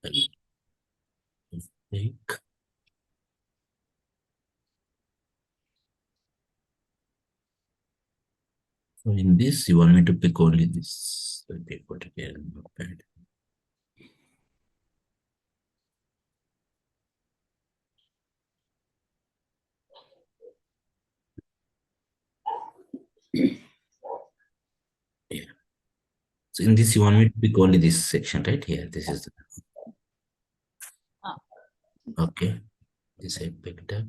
Take. So in this, you want me to pick only this. Okay, put it here in the notepad. Yeah. So in this, you want me to pick only this section, right? Here, this is the, okay. This I picked up.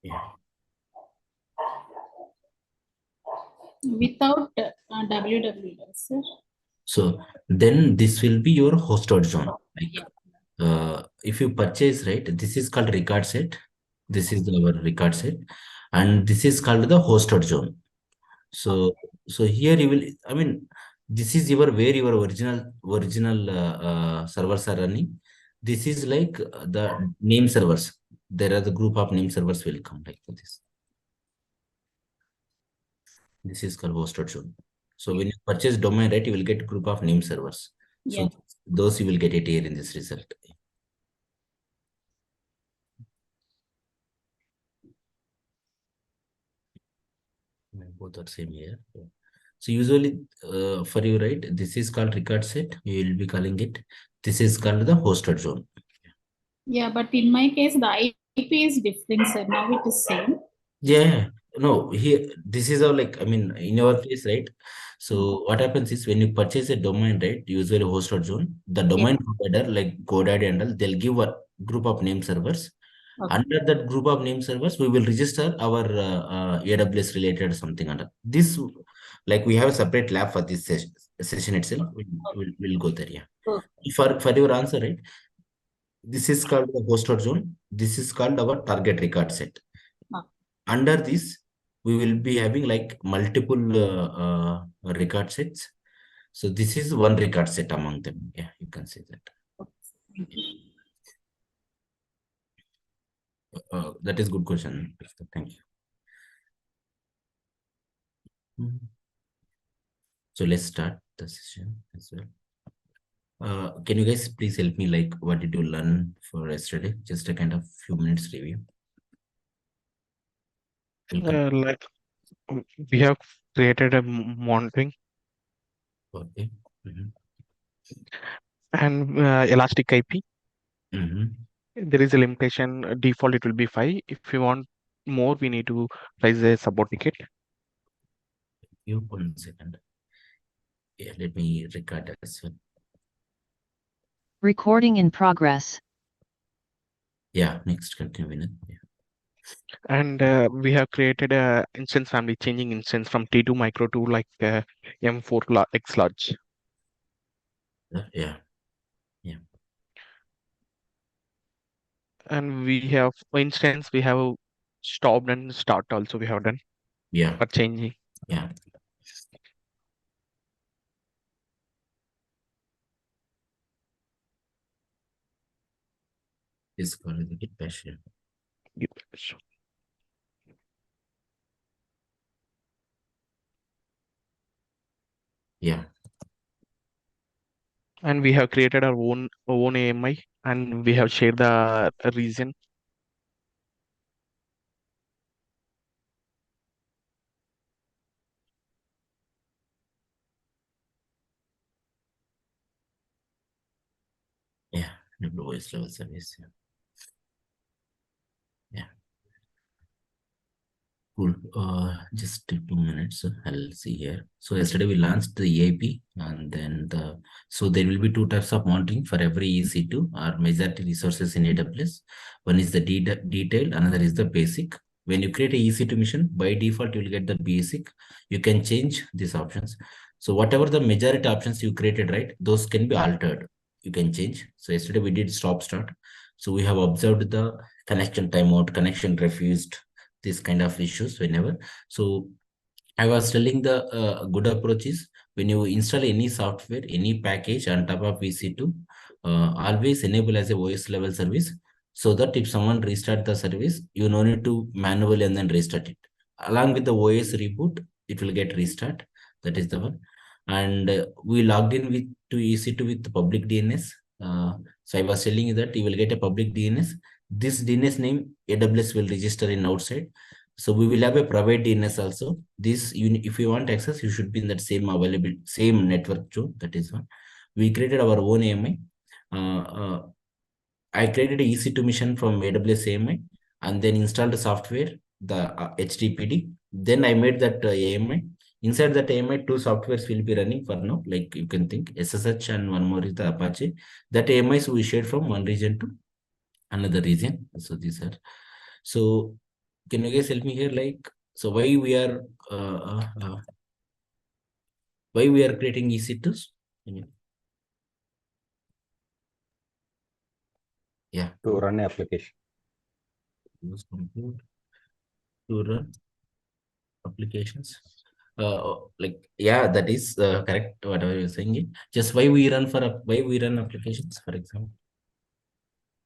Yeah. Without www, sir. So then this will be your hosted zone. Like if you purchase, right, this is called record set. This is our record set, and this is called the hosted zone. So so here you will, I mean, this is your where your original servers are running. This is like the name servers. There are the group of name servers will come like this. This is called hosted zone. So when you purchase domain, right, you will get group of name servers. So Yeah. those you will get it here in this result. Both are same here. So usually for you, right, this is called record set. You will be calling it. This is called the hosted zone. Yeah, but in my case, the IP is different, sir. Now it is same. Yeah, no, here this is how, like, I mean, in your case, right? So what happens is when you purchase a domain, right, usually hosted zone, the domain provider like GoDaddy and all, they'll give a group of name servers. Okay. Under that group of name servers, we will register our AWS related something under this. Like we have a separate lab for this session itself. We'll go there. Yeah. Okay. For your answer, right? This is called the hosted zone. This is called our target record set. Under this, we will be having like multiple record sets. So this is one record set among them. Yeah, you can say that. That is good question. Thank you. So let's start the session as well. Can you guys please help me, like, what did you learn for yesterday? Just a kind of few minutes review. Like we have created a monitoring Okay. and elastic IP. There is a limitation. Default it will be 5. If you want more, we need to raise a support ticket. You 1 second. Yeah, let me record as well. Recording in progress. Yeah, next continue. Yeah. And we have created a instance family, changing instance from T2 micro to like M4 X large. Yeah. And we have, for instance, we have stopped and start also we have done. Yeah. For changing. Yeah. Is called the Git bash. Yeah. And we have created our own AMI and we have shared the region. Yeah, voice level service. Yeah. Cool. Just 2 minutes. I'll see here. So yesterday we launched the EIP, and then so there will be 2 types of monitoring for every EC2 or majority resources in AWS. One is the detailed, another is the basic. When you create a EC2 mission, by default you will get the basic. You can change these options. So whatever the majority options you created, right, those can be altered. You can change. So yesterday we did stop start. So we have observed the connection timeout, connection refused, this kind of issues whenever. So I was telling the good approach is when you install any software, any package on top of EC2, always enable as a OS level service, so that if someone restart the service, you no need to manually and then restart it. Along with the OS reboot, it will get restart. That is the one. and we logged in with to EC2 with the public DNS. So I was telling you that you will get a public DNS. This DNS name AWS will register in outside. So we will have a private DNS also. This if you want access, you should be in that same network too. That is one. We created our own AMI. I created a EC2 mission from AWS AMI and then installed the software, the HTTPD. Then I made that AMI. Inside that AMI, two softwares will be running for now. Like you can think SSH and one more is the Apache. That AMIs we shared from one region to another region. So these are. So can you guys help me here? Like, so why we are creating EC2s? Yeah. To run an application. To run applications. Like, yeah, that is correct. Whatever you're saying. Just why we run applications, for example,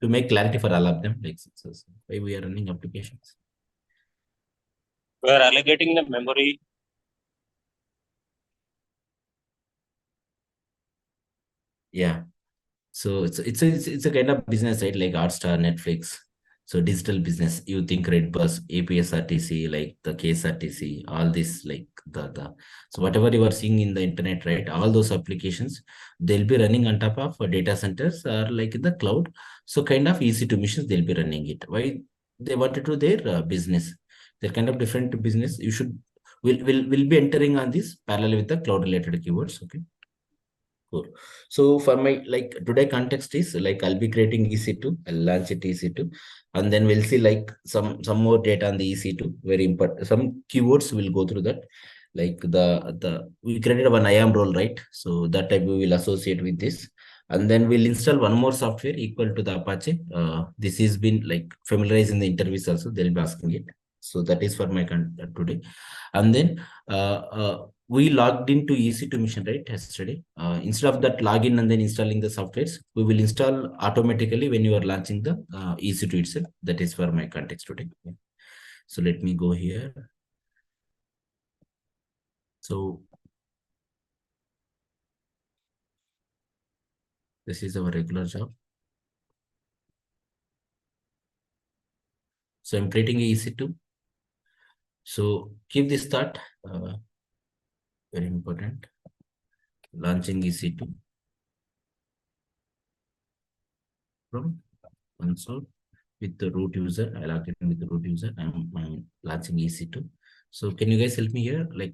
to make clarity for all of them. Like, so why we are running applications. We are allocating the memory. Yeah. So it's a kind of business, right? Like Hotstar, Netflix. So digital business, you think Redbus, APSRTC, like the KSRTC, all this, like so whatever you are seeing in the internet, right? All those applications, they'll be running on top of data centers or like in the cloud. So kind of EC2 missions, they'll be running it. Why they wanted to their business? They're kind of different business. We'll be entering on this parallel with the cloud related keywords. Okay. Cool. So for my like today context is like I'll be creating EC2, I'll launch it EC2, and then we'll see like some more data on the EC2. Very important. Some keywords will go through that. Like we created one IAM role, right? So that type we will associate with this. And then we'll install one more software equal to the Apache. This has been like familiarized in the interviews also, they'll be asking it. So that is for my today. And then we logged into EC2 mission, right, yesterday. Instead of that login and then installing the softwares, we will install automatically when you are launching the EC2 itself. That is for my context today. Yeah. So let me go here. So this is our regular job. So I'm creating a EC2. So keep this thought. Very important. Launching EC2 from console with the root user. I logged in with the root user. I'm launching EC2. So can you guys help me here? Like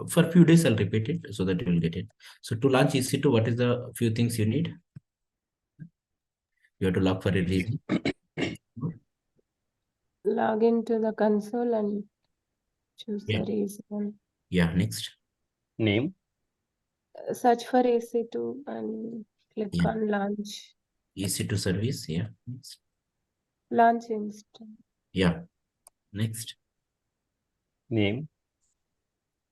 for a few days, I'll repeat it so that you will get it. So to launch EC2, what is the few things you need? You have to log for a reason. Log into the console and choose the reason. Yeah, next. Name. Search for EC2 and click on launch. EC2 service, yeah. Next. Launch instance. Yeah. Next. Name.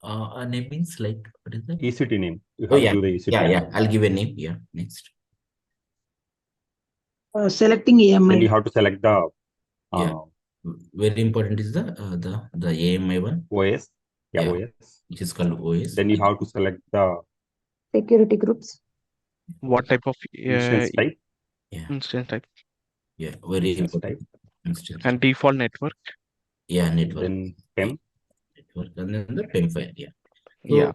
Name means like, what is that? EC2 name. You have Oh, to yeah. do the EC2 Yeah, name. yeah. I'll give a name. Yeah. Next. Selecting AMI. Then you have to select the Yeah. Very important is the AMI one. OS. Yeah, Yeah. OS. Which is called OS. Then you have to select the Security groups. What type of instance type. Yeah. instance type? Yeah. Very Instance important. type. Instance. And default network? Yeah, network. Then PEM. Network and then the PEM file. Yeah. Yeah.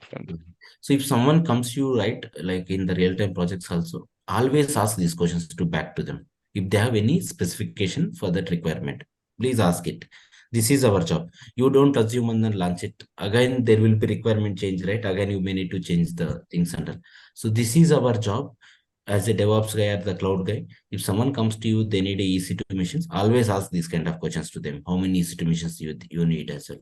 So if someone comes to you, right, like in the real-time projects also, always ask these questions to back to them. If they have any specification for that requirement, please ask it. This is our job. You don't assume and then launch it. Again, there will be requirement change, right? Again, you may need to change the things under. So this is our job as a DevOps guy or the cloud guy. If someone comes to you, they need a EC2 missions, always ask these kind of questions to them. How many EC2 missions you need as well?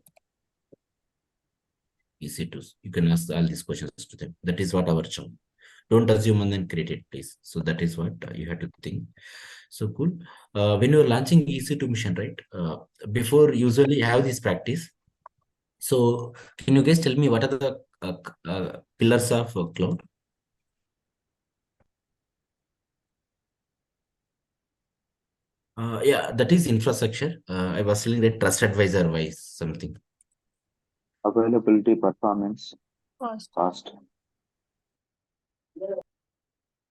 EC2s. You can ask all these questions to them. That is what our job. Don't assume and then create it, please. So that is what you have to think. So cool. When you're launching EC2 mission, right? Before usually have this practice. So can you guys tell me what are the pillars of cloud? Yeah, that is infrastructure. I was telling that trust advisor wise something. Availability, performance, cost.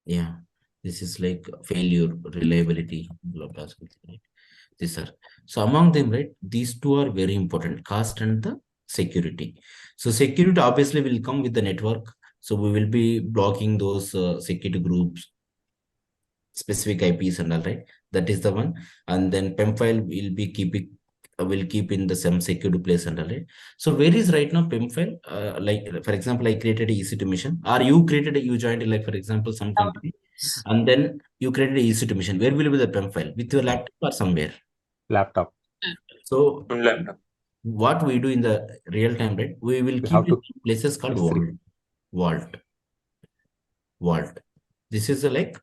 Yeah, this is like failure, reliability, blah, blah, something, right? These are, so among them, right, these two are very important, cost and the security. So security obviously will come with the network. So we will be blocking those security groups, specific IPs and all, right? That is the one. And then PEM file will be keeping, will keep in the some security place and all, right? So where is right now PEM file? Like for example, I created a EC2 mission, or you created a, you joined like for example some company, and then you created a EC2 mission. Where will be the PEM file? With your laptop or somewhere? Laptop. So On laptop. what we do in the real time, right? We will keep have it to in places called S3. vault. This is a like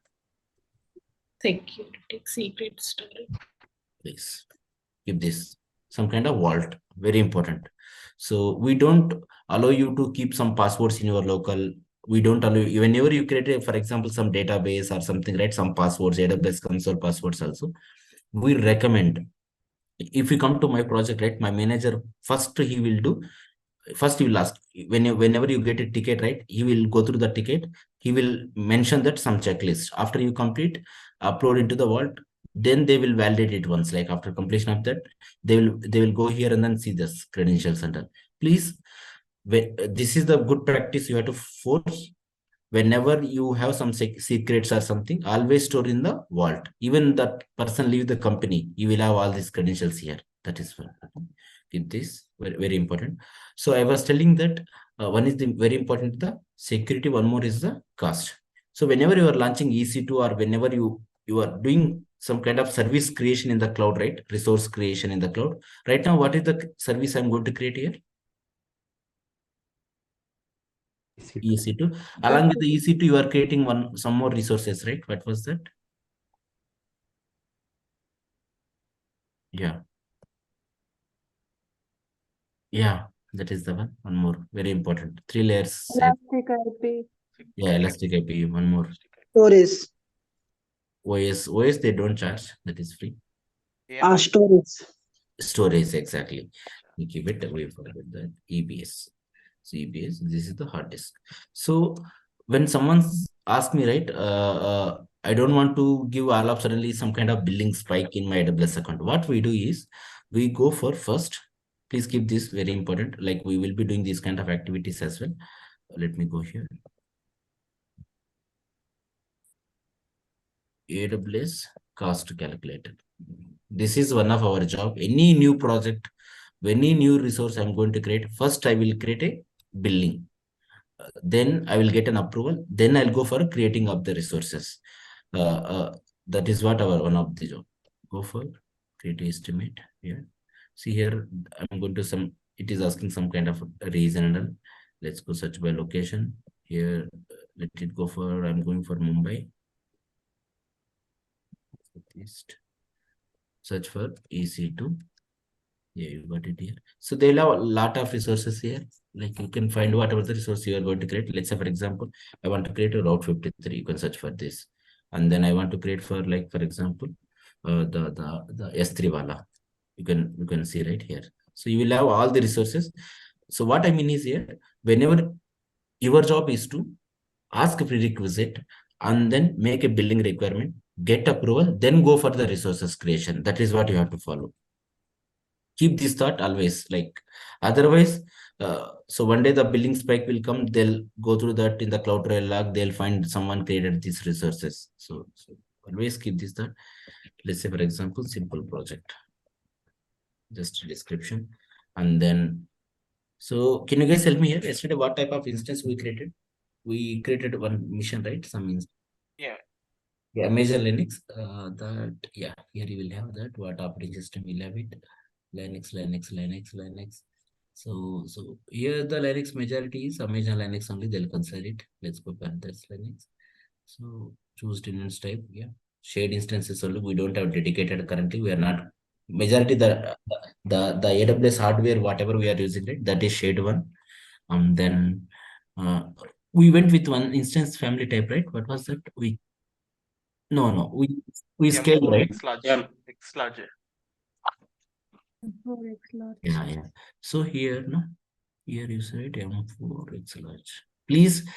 Security, secret storage. place. Keep this some kind of vault, very important. So we don't allow you to keep some passwords in your local. We don't allow you, whenever you create a, for example, some database or something, right? Some passwords, AWS console passwords also. We recommend, if you come to my project, right? My manager, first he will do, first he will ask, whenever you get a ticket, right? He will go through the ticket. He will mention that some checklist. After you complete, upload into the vault, then they will validate it once. Like after completion of that, they will go here and then see this credentials and all. Please, this is the good practice you have to force. Whenever you have some secrets or something, always store in the vault. Even that person leave the company, you will have all these credentials here. That is fine. Keep this very, very important. So I was telling that one is the very important, the security. One more is the cost. So whenever you are launching EC2, or whenever you are doing some kind of service creation in the cloud, right? Resource creation in the cloud. Right now, what is the service I'm going to create here? EC2. Along with the EC2, you are creating some more resources, right? What was that? Yeah. Yeah, that is the one. One more, very important. 3 layers. Elastic IP. Yeah, Elastic IP. One more. Storage. OS they don't charge. That is free. Storage. Storage, exactly. We keep it away from that. EBS. So EBS, this is the hard disk. So when someone asks me, right, I don't want to give all of suddenly some kind of billing spike in my AWS account. What we do is we go for first. Please keep this very important. Like we will be doing these kind of activities as well. Let me go here. AWS cost calculator. This is one of our job. Any new project, any new resource I'm going to create, first I will create a billing. Then I will get an approval. Then I'll go for creating of the resources. That is what our one of the job. Go for create estimate. Yeah. See here, I'm going to some. It is asking some kind of reason. Let's go search by location. Here, let it go for. I'm going for Mumbai. Search for EC2. Yeah, you got it here. So they'll have a lot of resources here. Like you can find whatever the resource you are going to create. Let's say, for example, I want to create a Route 53. You can search for this. And then I want to create for, like, for example, the S3 Wala. You can see right here. So you will have all the resources. So what I mean is here, whenever your job is to ask a prerequisite and then make a billing requirement, get approval, then go for the resources creation. That is what you have to follow. Keep this thought always, like otherwise, so one day the billing spike will come, they'll go through that in the CloudTrail log, they'll find someone created these resources. So always keep this thought. Let's say, for example, simple project, just a description. And then, so can you guys help me here? Yesterday, what type of instance we created? We created one mission, right? Some instance. Yeah, major Linux. Yeah, here you will have that. What operating system will have it? Linux. So here the Linux majority is Amazon Linux only. They'll consider it. Let's go back. That's Linux. So choose instance type. Yeah, shared instances only. We don't have dedicated currently. We are not majority the AWS hardware whatever we are using it, that is shared one. Then we went with one instance family type, right? What was that? We scaled, right? X large. Yeah. So here, no, here you said M4 X large. Please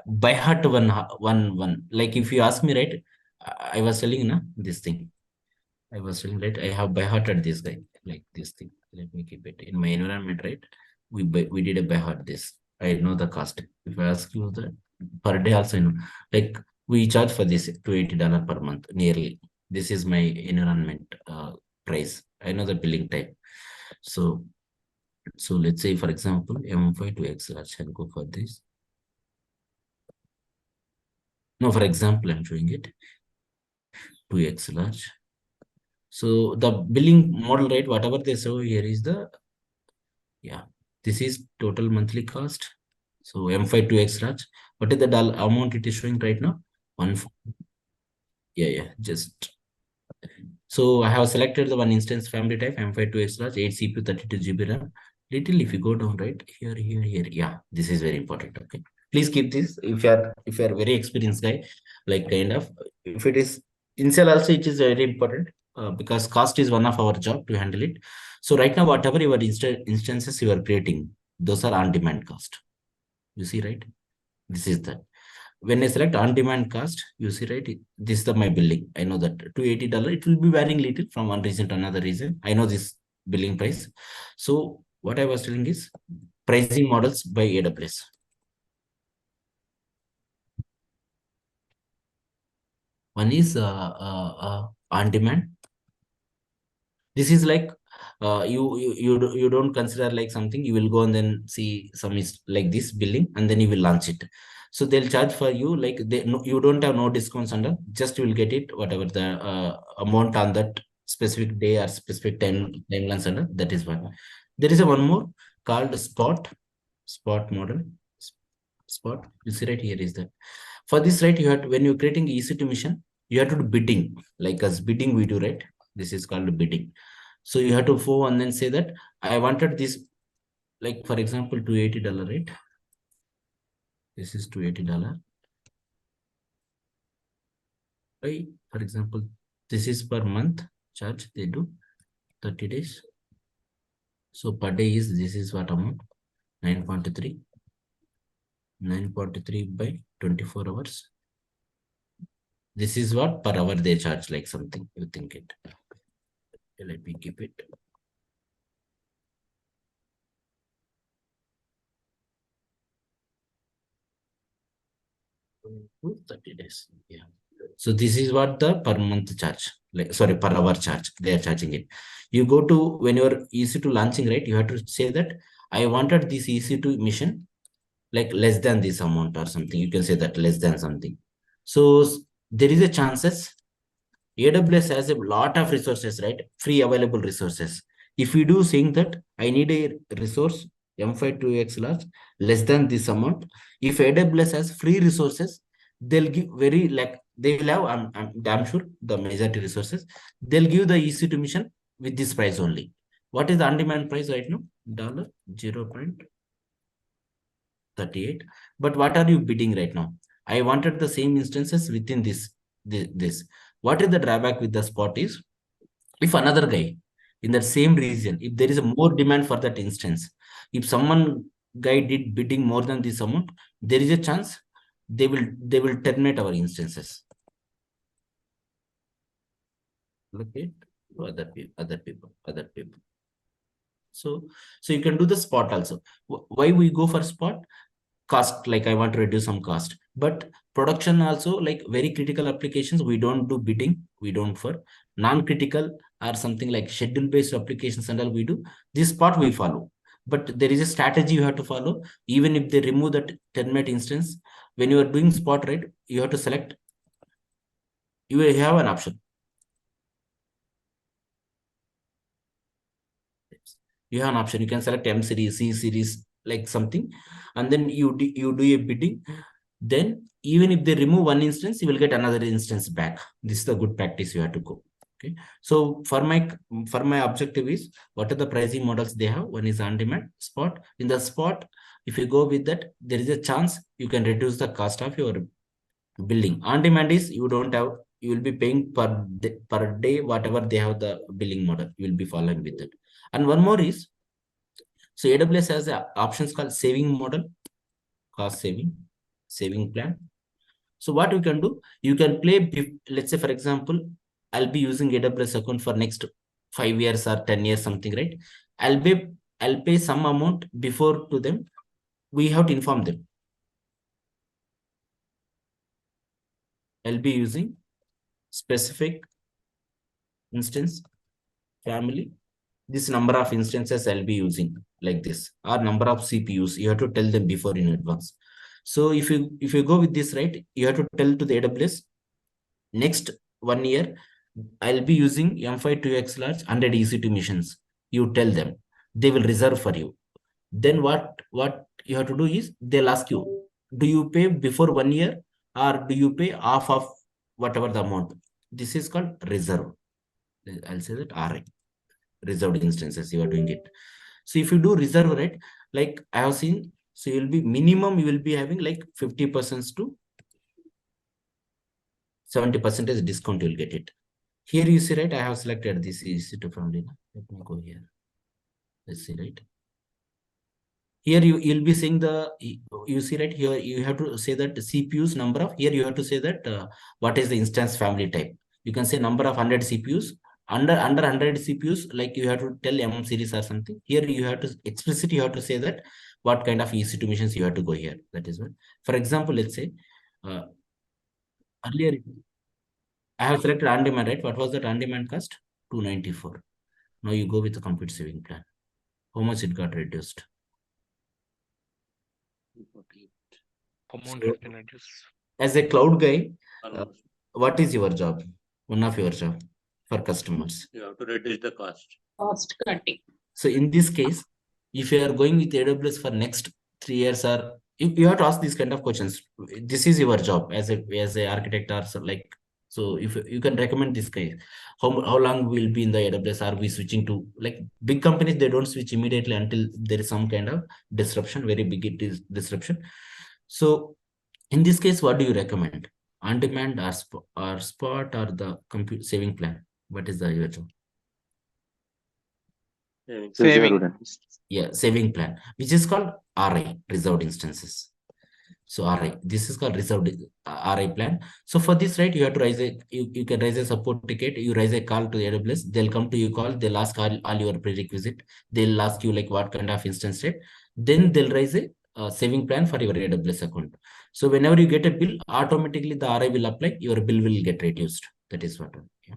by heart one. Like if you ask me, right, I was telling this thing. I was telling, right, I have by hearted this guy, like this thing. Let me keep it in my environment, right? We did a by heart this. I know the cost. If I ask you the per day also, I know. Like we charge for this $280 per month nearly. This is my environment price. I know the billing type. So let's say, for example, M5 to X large. I'll go for this. No, for example, I'm showing it to X large. So the billing model, right, whatever they show here is the, yeah, this is total monthly cost. So M5 to X large. What is the amount it is showing right now? Yeah, just. So I have selected the one instance family type M5 to X large, 8 CPU, 32 GB RAM. Little if you go down, right, here, yeah, this is very important. Okay, please keep this if you are very experienced guy, like kind of, if it is initial also, it is very important because cost is one of our job to handle it. So right now, whatever your instances you are creating, those are on demand cost. You see, right? This is that. When I select on-demand cost, you see, right, this is my billing. I know that $280, it will be varying little from one region to another region. I know this billing price. So what I was telling is pricing models by AWS. One is on-demand. This is like you don't consider like something, you will go and then see some is like this billing and then you will launch it. So they'll charge for you, like you don't have no discounts under, just you will get it whatever the amount on that specific day or specific timelines under. That is one. There is one more called spot model. Spot, you see right here is that. For this, right, you have to, when you're creating EC2 mission, you have to do bidding, like as bidding we do, right? This is called bidding. So you have to go and then say that I wanted this, like for example, $280, right? This is $280. Right? For example, this is per month charge they do 30 days. So per day is, this is what amount? 9.3. 9.3 by 24 hours. This is what per hour they charge, like something you think it. Let me keep it. To 30 days. Yeah. So this is what the per month charge, like sorry, per hour charge. They are charging it. You go to, when you're EC2 launching, right, you have to say that I wanted this EC2 mission like less than this amount or something. You can say that less than something. So there is a chances AWS has a lot of resources, right? Free available resources. If we do saying that I need a resource M5 to X large less than this amount, if AWS has free resources, they'll give very, like they will have, I'm damn sure the majority resources, they'll give the EC2 mission with this price only. What is the on-demand price right now? $0.38. But what are you bidding right now? I wanted the same instances within this. What is the drawback with the spot is, if another guy in that same region, if there is a more demand for that instance, if someone guy did bidding more than this amount, there is a chance they will terminate our instances. Look at other people. So you can do the spot also. Why we go for spot? Cost, like I want to reduce some cost. But production also, like very critical applications, we don't do bidding. We don't. For non-critical or something like schedule-based applications and all, we do. This spot we follow. But there is a strategy you have to follow. Even if they remove that terminate instance, when you are doing spot, right, you have to select, you have an option. You have an option. You can select M series, C series, like something, and then you do a bidding. Then even if they remove one instance, you will get another instance back. This is the good practice you have to go. Okay. So for my objective is, what are the pricing models they have? One is on demand, spot. In the spot, if you go with that, there is a chance you can reduce the cost of your billing. On demand is you don't have, you will be paying per day whatever they have the billing model. You will be following with it. And one more is, so AWS has options called saving model. cost saving plan. So what you can do, you can play, let's say, for example, I'll be using AWS account for next 5 years or 10 years, something, right? I'll pay some amount before to them. We have to inform them. I'll be using specific instance family. This number of instances I'll be using like this, or number of CPUs. You have to tell them before in advance. So if you go with this, right, you have to tell to the AWS, next 1 year, I'll be using M5 2X large 100 EC2 machines. You tell them, they will reserve for you. Then what you have to do is, they'll ask you, do you pay before 1 year, or do you pay half of whatever the amount? This is called reserve. I'll say that RI, reserved instances, you are doing it. So if you do reserve, right, like I have seen, so you'll be minimum, you will be having like 50% to 70% discount, you'll get it. Here you see, right, I have selected this EC2 from Lina. Let me go here. Let's see, right. Here you'll be saying you see, right, here you have to say that the CPUs number of, here you have to say that what is the instance family type. You can say number of 100 CPUs, under 100 CPUs, like you have to tell M series or something. Here you have to explicitly, you have to say that what kind of EC2 machines you have to go here. That is what. For example, let's say earlier I have selected on-demand, right? What was that on-demand cost? 294. Now you go with the compute saving plan. How much it got reduced? Amount So, has been reduced. as a cloud guy, what is your job? One of your job for customers. You have to reduce the cost. Cost cutting. So in this case, if you are going with AWS for next 3 years, or you have to ask these kind of questions. This is your job as a architect, or so, like, so if you can recommend this guy, how long we'll be in the AWS? Are we switching to, like, big companies? They don't switch immediately until there is some kind of disruption, very big it is disruption. So in this case, what do you recommend? On demand or spot or the compute saving plan? What is your job? Saving. Yeah, saving plan, which is called RI, reserved instances. So RI, this is called reserved RI plan. So for this, right, you have to raise you can raise a support ticket. You raise a call to AWS. They'll come to you call. They'll ask all your prerequisite. They'll ask you like what kind of instance type. Then they'll raise a saving plan for your AWS account. So whenever you get a bill, automatically the RI will apply. Your bill will get reduced. That is what. Yeah.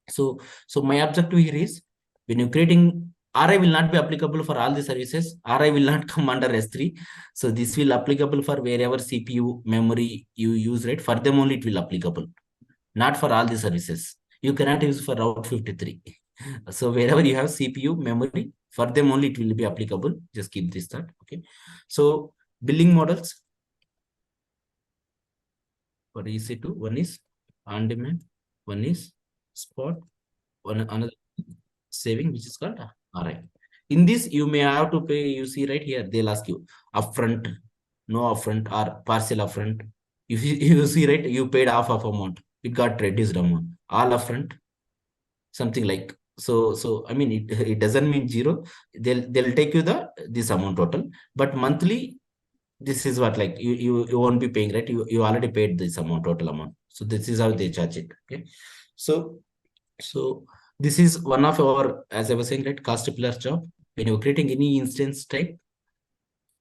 So my objective here is, when you're creating, RI will not be applicable for all the services. RI will not come under S3. So this will applicable for wherever CPU memory you use, right? For them only it will applicable, not for all the services. You cannot use for Route 53. So wherever you have CPU memory, for them only it will be applicable. Just keep this thought. Okay. So billing models for EC2, one is on demand, one is spot, another saving, which is called RI. In this, you may have to pay. You see right here, they'll ask you upfront, no upfront, or partial upfront. If you see right, you paid half of amount, it got reduced amount. All upfront, something like so. I mean, it doesn't mean zero. They'll take you this amount total, but monthly, this is what, like, you won't be paying, right? You already paid this amount, total amount. So this is how they charge it. Okay, so this is one of our, as I was saying, right, cost pillar job. When you're creating any instance type,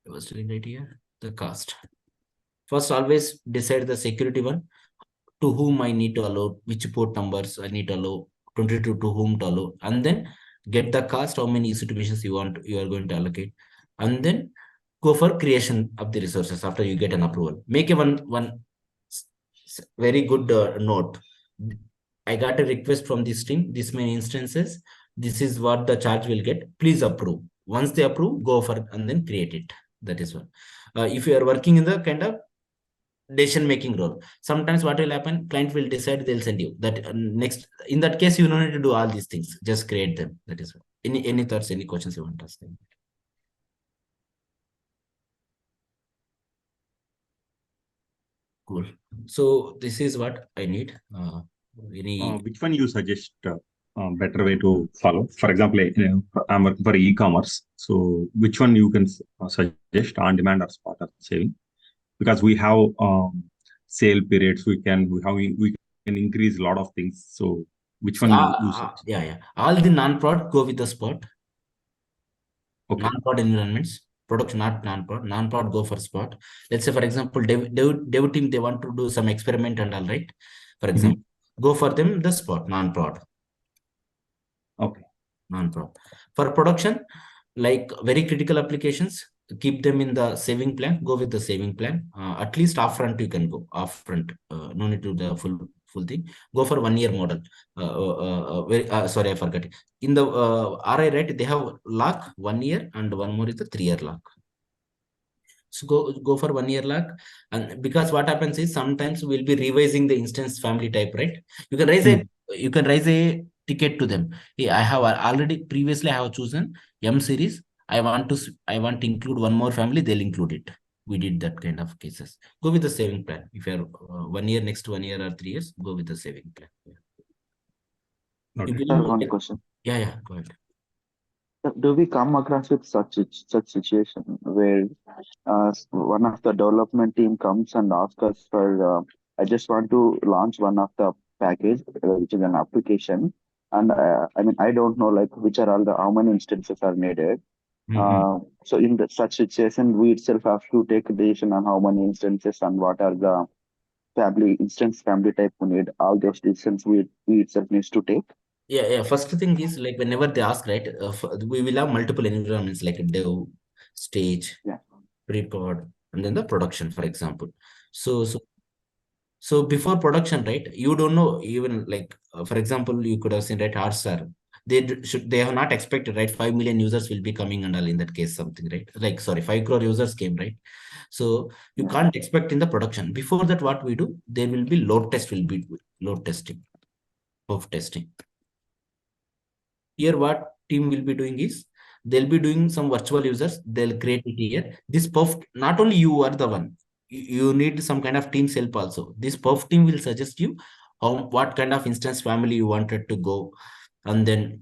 I was doing right here, the cost. First, always decide the security one, to whom I need to allow, which port numbers I need to allow, 22 to whom to allow, and then get the cost, how many EC2 machines you are going to allocate, and then go for creation of the resources after you get an approval. Make a one very good note. I got a request from this team, this many instances. This is what the charge will get. Please approve. Once they approve, go for and then create it. That is what. If you are working in the kind of decision-making role, sometimes what will happen, client will decide, they'll send you that next. In that case, you don't need to do all these things. Just create them. That is what. Any thoughts, any questions you want to ask them? Cool. So this is what I need. Which one you suggest? better way to follow. For example, I'm working for e-commerce. So which one you can suggest, on demand or spot or saving? Because we have sale periods, we can increase a lot of things. So which one you suggest? Yeah. All the non-prod go with the spot. Okay. Non-prod environments, production, not non-prod. Non-prod go for spot. Let's say, for example, dev team, they want to do some experiment and all, right? For example, go for them the spot, non-prod. Okay. Non-prod. For production, like very critical applications, keep them in the saving plan. Go with the saving plan. At least upfront you can go upfront. No need to the full thing. Go for 1 year model. Sorry, I forgot it. In the RI, right, they have lock 1 year and one more is the 3 year lock. So go for 1 year lock, and because what happens is sometimes we'll be revising the instance family type, right? You can raise a ticket to them. Hey, I have already previously I have chosen M series. I want to include one more family. They'll include it. We did that kind of cases. Go with the saving plan. If you're 1 year, next 1 year or 3 years, go with the saving plan. Okay. One question. Yeah. Go ahead. Do we come across with such situation where one of the development team comes and asks us for I just want to launch one of the package which is an application, and I mean I don't know like which are all the how many instances are needed. So in such situation, we itself have to take a decision on how many instances and what are the family type we need. All those decisions we itself needs to take. Yeah. First thing is like whenever they ask, right, we will have multiple environments like dev, stage, pre-prod, and then the production, for example. So before production, right, you don't know even like for example, you could have seen, right, Hotstar. They have not expected, right, 5 million users will be coming and all in that case something, right? Like 5 crore users came, right? So you can't expect in the production. Before that, what we do, there will be load testing of testing. Here, what team will be doing is they'll be doing some virtual users. They'll create it here. This perf, not only you are the one. You need some kind of team's help also. This perf team will suggest you what kind of instance family you wanted to go, and then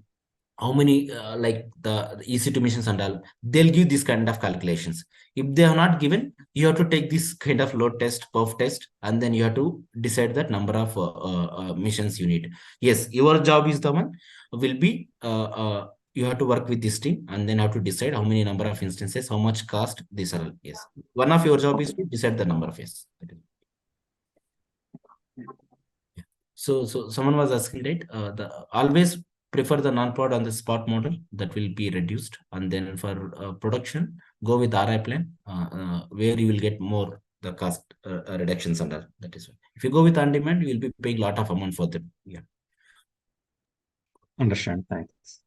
how many like the EC2 missions and all. They'll give this kind of calculations. If they are not given, you have to take this kind of load test, perf test, and then you have to decide that number of missions you need. Yes, your job is the one will be you have to work with this team and then have to decide how many number of instances, how much cost, these are. Yes, one of your job is to decide the number of. Yes. So someone was asking, right, always prefer the non-prod on the spot model, that will be reduced, and then for production go with RI plan where you will get more the cost reductions under. That is why if you go with on demand, you will be paying a lot of amount for them. Yeah. Understand. Thanks.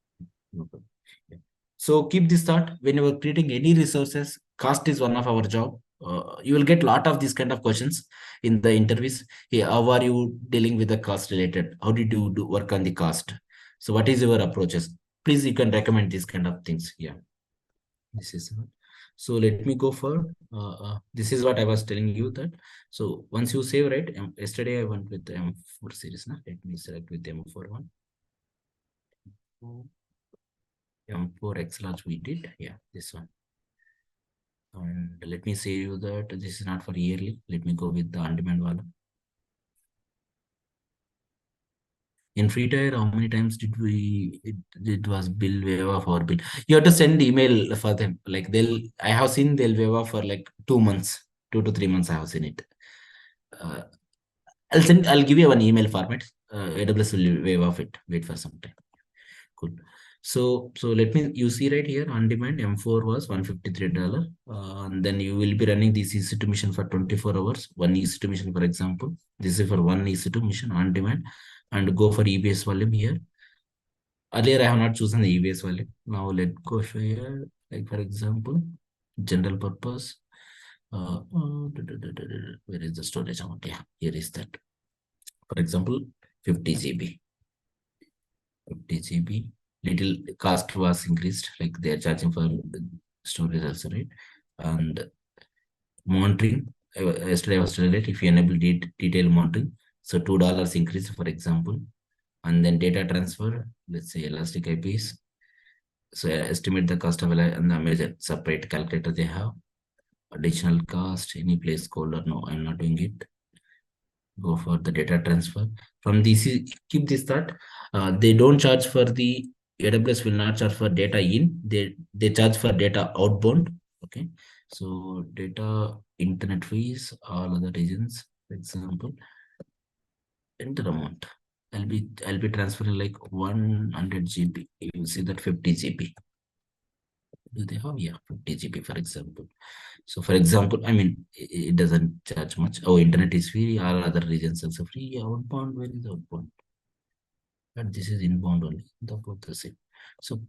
No problem. Yeah. So keep this thought when you are creating any resources. Cost is one of our job. You will get a lot of these kind of questions in the interviews. Hey, how are you dealing with the cost related? How did you do work on the cost? So what is your approaches? Please, you can recommend these kind of things. Yeah. This is so let me go for this is what I was telling you that. So once you save, right, yesterday I went with the M4 series. Now let me select with the M4 one. M4 X large we did. Yeah, this one. And let me say you that this is not for yearly. Let me go with the on-demand one. In free tier, how many times did it was bill waive off our bill? You have to send email for them. Like I have seen they'll waive off for like 2 months, 2 to 3 months. I have seen it. I'll give you one email format. AWS will waive off it. Wait for some time. Cool. So let me, you see right here on demand M4 was $153. And then you will be running this EC2 mission for 24 hours. One EC2 mission, for example. This is for one EC2 mission on demand, and go for EBS volume here. Earlier I have not chosen the EBS volume. Now let's go here. Like for example, general purpose. Where is the storage amount? Yeah, here is that. For example, 50 GB. 50 GB. Little cost was increased, like they are charging for storage also, right? And monitoring, yesterday I was telling, right, if you enable detailed monitoring, so $2 increase, for example. And then data transfer, let's say Elastic IPs. So estimate the cost of and the Amazon separate calculator they have. Additional cost, any place code or no, I'm not doing it. Go for the data transfer. From this, keep this thought. They don't charge for the AWS will not charge for data in. They charge for data outbound. Okay. So data internet fees, all other regions, for example, enter amount. I'll be transferring like 100 GB. You will see that 50 GB. Do they have? Yeah, 50 GB, for example. So for example, I mean, it doesn't charge much. Oh, internet is free. All other regions also free. Outbound, where is outbound? But this is inbound only. Both the same. So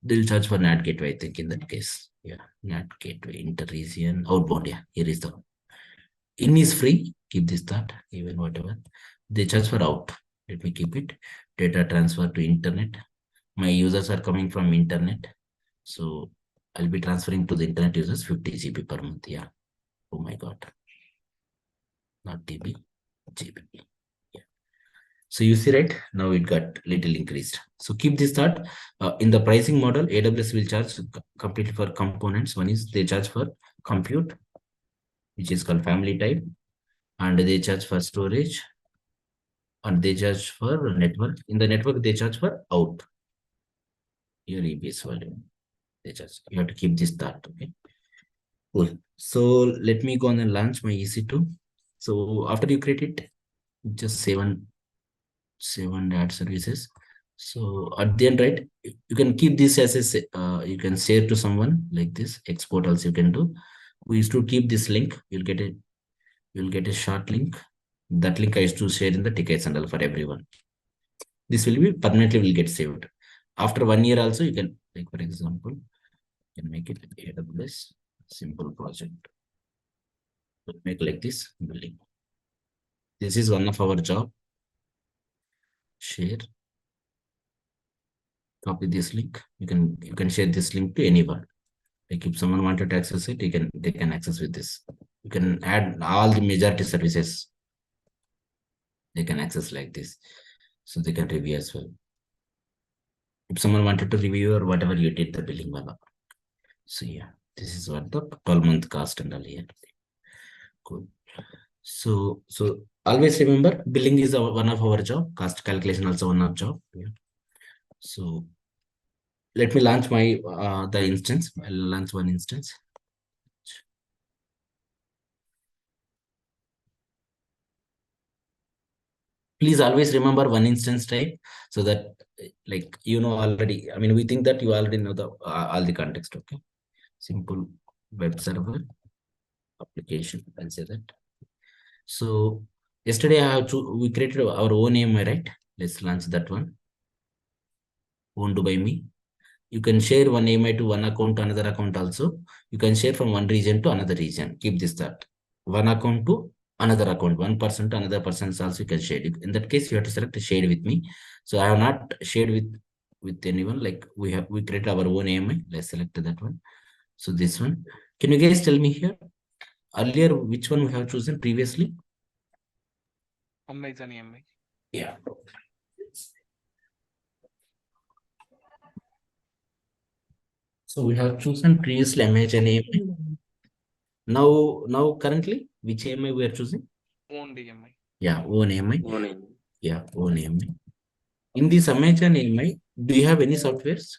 they'll charge for NAT gateway, I think, in that case. Yeah, NAT gateway, inter-region, outbound. Yeah, here is the in is free. Keep this thought, even whatever. They charge for out. Let me keep it. Data transfer to internet. My users are coming from internet. So I'll be transferring to the internet users 50 GB per month. Yeah. Oh my God. Not TB, GB. Yeah. So you see, right? Now it got little increased. So keep this thought. In the pricing model, AWS will charge completely for components. One is they charge for compute, which is called family type, and they charge for storage, and they charge for network. In the network, they charge for out. Your EBS volume. They charge. You have to keep this thought. Okay. Cool. So let me go on and launch my EC2. So after you create it, just save and add services. So at the end, right, you can keep this as a you can share to someone like this. Export also you can do. We used to keep this link. You'll get a short link. That link I used to share in the tickets and all for everyone. This will be permanently will get saved. After 1 year also, you can, like for example, you can make it AWS simple project. Make like this building. This is one of our job. Share. Copy this link. You can share this link to anyone. Like if someone wanted to access it, they can access with this. You can add all the majority services. They can access like this. So they can review as well. If someone wanted to review or whatever you did the billing wala. So yeah, this is what the 12-month cost and all here. Cool. So always remember billing is one of our job, cost calculation also one of job. Yeah. So let me launch my the instance. I'll launch one instance. Please always remember one instance type so that like already. I mean, we think that you already know the all the context. Okay, simple web server application. I'll say that. So yesterday we created our own AMI, right? Let's launch that one. Owned by me. You can share one AMI to one account to another account also. You can share from one region to another region. Keep this thought. One account to another account. One person to another person also you can share it. In that case, you have to select share with me. So I have not shared with anyone. Like we created our own AMI. Let's select that one. So this one. Can you guys tell me here? Earlier, which one we have chosen previously? Amazon AMI. Yeah. So we have chosen previously Amazon AMI. Now currently, which AMI we are choosing? Owned AMI. Yeah, own AMI. Yeah, own AMI. In this Amazon AMI, do you have any softwares?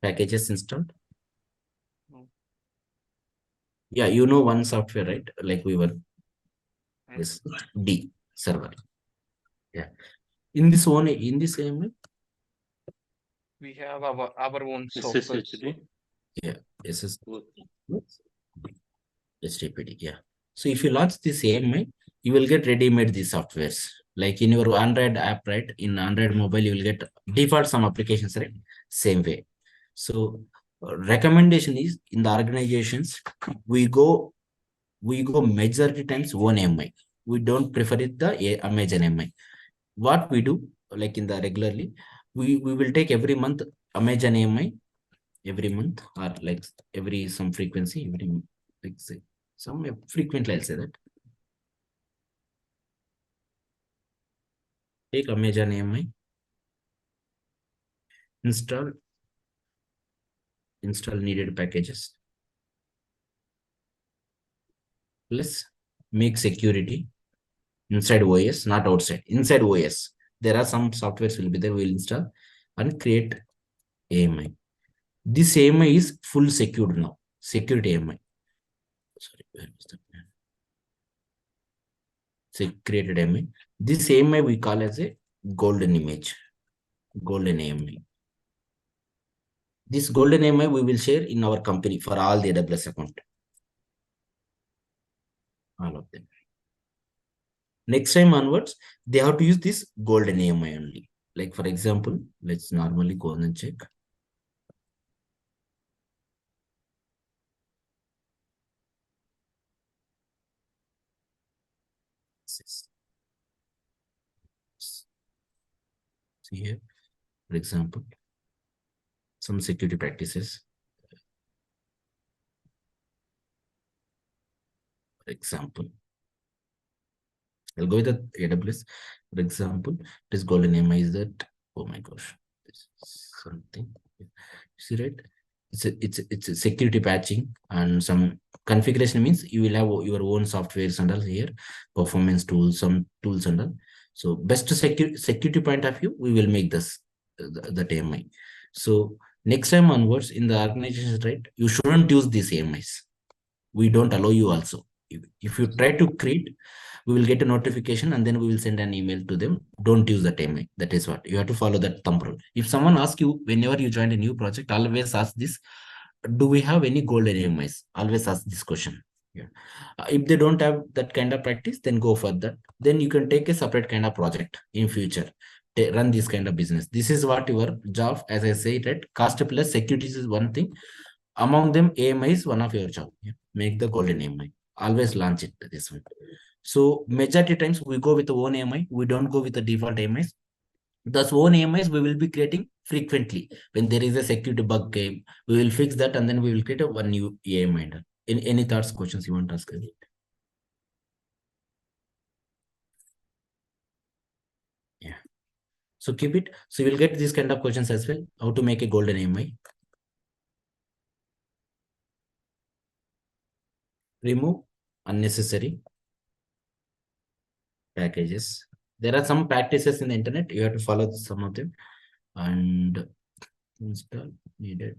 Packages installed? No. Yeah, one software, right? Like we were this D server. Yeah. In this AMI, We have our own software. yeah, HTTPD, yeah. So if you launch this AMI, you will get ready-made these softwares. Like in your Android app, right? In Android mobile, you will get default some applications, right? Same way. So recommendation is in the organizations, we go majority times one AMI. We don't prefer it the Amazon AMI. What we do, like in the regularly, we will take every month Amazon AMI every month or like every some frequency, every like say some frequently I'll say that. Take Amazon AMI. Install needed packages. Plus make security inside OS, not outside. Inside OS, there are some softwares will be there. We'll install and create AMI. This AMI is full secured now. Security AMI. Sorry, where was that? So created AMI. This AMI we call as a golden image. Golden AMI. This golden AMI we will share in our company for all the AWS account. All of them. Next time onwards, they have to use this golden AMI only. Like for example, let's normally go on and check. See here, for example, some security practices. For example, I'll go with the AWS. For example, this golden AMI is that, oh my gosh, this is something. See, right? It's a security patching and some configuration means you will have your own softwares and all here, performance tools, some tools and all. So best security point of view, we will make this the AMI. So next time onwards in the organization, right, you shouldn't use these AMIs. We don't allow you also. If you try to create, we will get a notification and then we will send an email to them. Don't use that AMI. That is what you have to follow that thumb rule. If someone asks you whenever you join a new project, always ask this: do we have any golden AMIs? Always ask this question. Yeah. If they don't have that kind of practice, then go for that. Then you can take a separate kind of project in future. Run this kind of business. This is what your job, as I said, right? Cost plus security is one thing. Among them, AMI is one of your job. Yeah. Make the golden AMI. Always launch it this one. So majority times we go with the own AMI. We don't go with the default AMIs. Thus own AMIs we will be creating frequently. When there is a security bug game, we will fix that and then we will create a one new AMI. Any thoughts, questions you want to ask? Yeah. So keep it. So you will get these kind of questions as well. How to make a golden AMI. Remove unnecessary packages. There are some practices in the internet. You have to follow some of them and install needed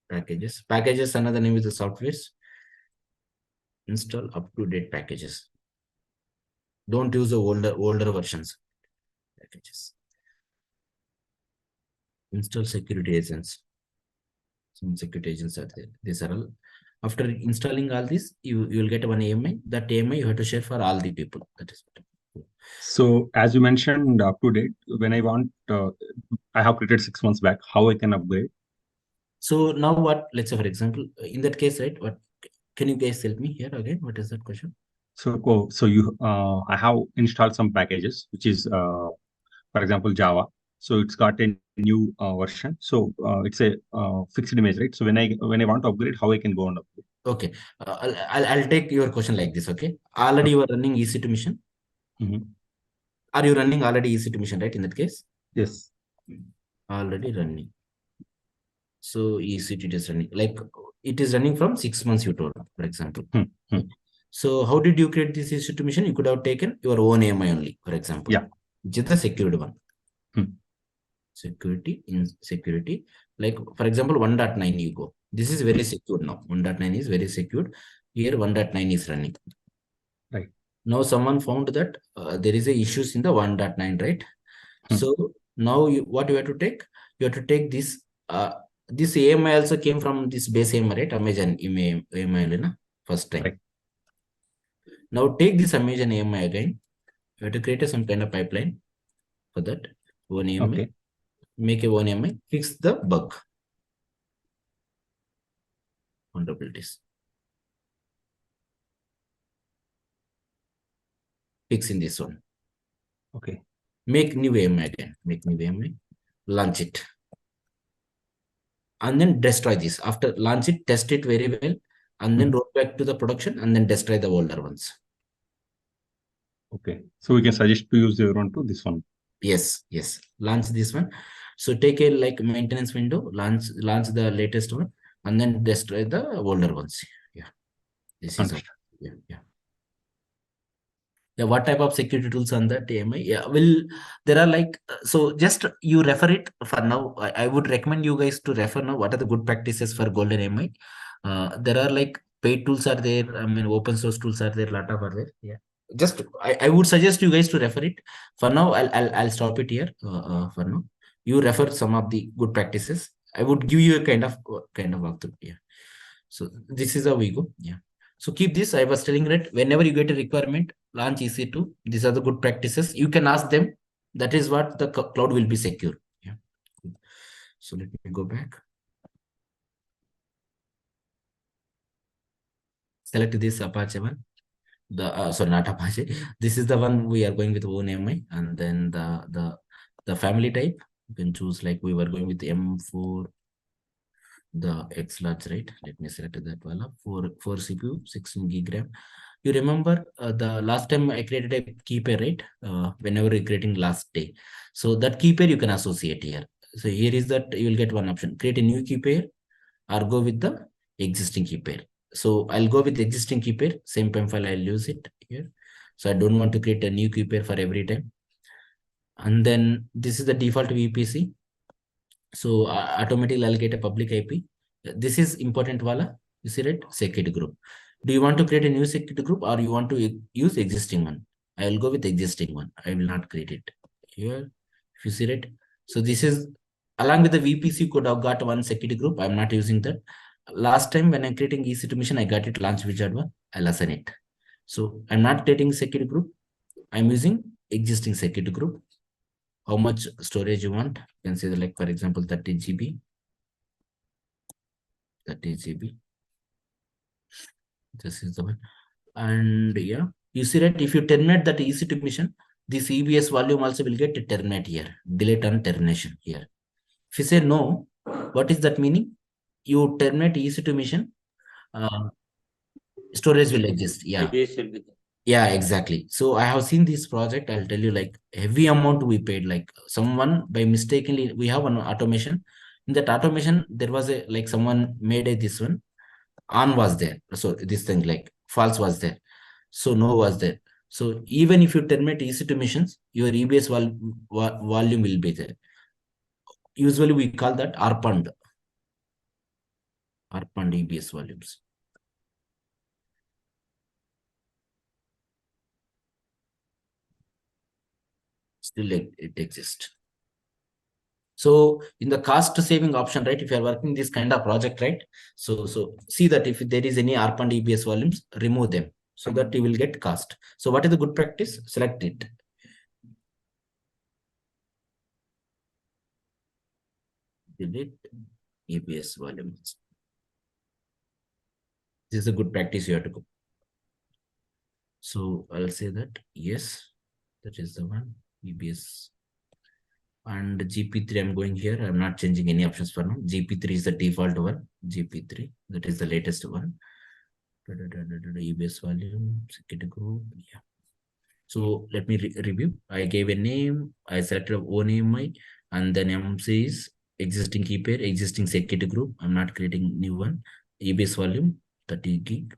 packages. Packages, another name is the softwares. Install up-to-date packages. Don't use the older versions. Packages. Install security agents. Some security agents are there. These are all. After installing all this, you will get one AMI. That AMI you have to share for all the people. That is what. So as you mentioned, up to date, when I want, I have created 6 months back, how I can upgrade? So now what, let's say for example, in that case, right, what can you guys help me here again? What is that question? So, I have installed some packages, which is, for example, Java. So it's got a new version. So it's a fixed image, right? So when I want to upgrade, how I can go and upgrade? Okay, I'll take your question like this. Okay, already you are running EC2 mission. Are you running already EC2 mission, right? In that case, yes, already running. So EC2 is running, like it is running from 6 months. You told, for example. So how did you create this EC2 mission? You could have taken your own AMI only, for example. Yeah, which is the secured one. Security in security, like for example 1.9 you go. This is very secure now. 1.9 is very secured. Here 1.9 is running. Right. Now someone found that there is a issues in the 1.9, right? So now what you have to take? You have to take this. This AMI also came from this base AMI, right? Amazon AMI, first time. Right. Now take this Amazon AMI again. You have to create some kind of pipeline for that. One AMI. Okay. Make a one AMI, fix the bug. Vulnerabilities. Fix in this one. Okay. Make new AMI again. Make new AMI. Launch it. And then destroy this. After launch it, test it very well. And then roll back to the production and then destroy the older ones. Okay. So we can suggest to use everyone to this one. Yes, yes. Launch this one. So take a like maintenance window, launch the latest one, and then destroy the older ones. Yeah. This is Understood. yeah, yeah. Yeah, what type of security tools on that AMI? Yeah, there are like so just you refer it for now. I would recommend you guys to refer now what are the good practices for Golden AMI. There are like paid tools are there. I mean, open source tools are there. Lot of are there. Yeah. Just I would suggest you guys to refer it. For now, I'll stop it here. For now, you refer some of the good practices. I would give you a kind of walkthrough. Yeah. So this is how we go. Yeah. So keep this. I was telling that whenever you get a requirement, launch EC2. These are the good practices. You can ask them. That is what the cloud will be secure. Yeah. So let me go back. Select this Apache one. Sorry, not Apache. This is the one we are going with OwnAMI, and then the family type. You can choose like we were going with M4. The X large, right? Let me select that one. 4 CPU, 16 gig RAM. You remember the last time I created a key pair, right? Whenever you're creating last day. So that key pair you can associate here. So here is that you will get one option, create a new key pair or go with the existing key pair. So I'll go with the existing key pair, same PEM file, I'll use it here. So I don't want to create a new key pair for every time. And then this is the default VPC. So automatically I'll get a public IP. This is important wala. You see right? Security group. Do you want to create a new security group or you want to use existing one? I will go with existing one. I will not create it here. If you see it. So this is along with the VPC, you could have got one security group. I'm not using that. Last time when I'm creating EC2 mission, I got it launch wizard one. I'll assign it. So I'm not creating security group. I'm using existing security group. How much storage you want? You can say like, for example, 30 GB. 30 GB. This is the one. And yeah, you see that if you terminate that EC2 mission, this EBS volume also will get terminate here. Delete on termination here. If you say no, what is that meaning? You terminate EC2 mission, storage will exist. Yeah. Yeah, exactly. So I have seen this project. I'll tell you like heavy amount we paid. Like someone by mistakenly, we have an automation. In that automation, there was a like someone made a this one. On was there. So this thing like false was there. So no was there. So even if you terminate EC2 missions, your EBS volume will be there. Usually we call that ARPAND. ARPAND EBS volumes. Still it exists. So in the cost saving option, right? If you are working this kind of project, right? So see that if there is any ARPAND EBS volumes, remove them so that you will get cost. So what is the good practice? Select it. Delete EBS volumes. This is a good practice you have to go. So I'll say that yes, that is the one EBS. And GP3, I'm going here. I'm not changing any options for now. GP3 is the default one. GP3, that is the latest one. EBS volume, security group. Yeah. So let me review. I gave a name. I selected OwnAMI, and then MC is existing key pair, existing security group. I'm not creating new one. EBS volume 30 gig,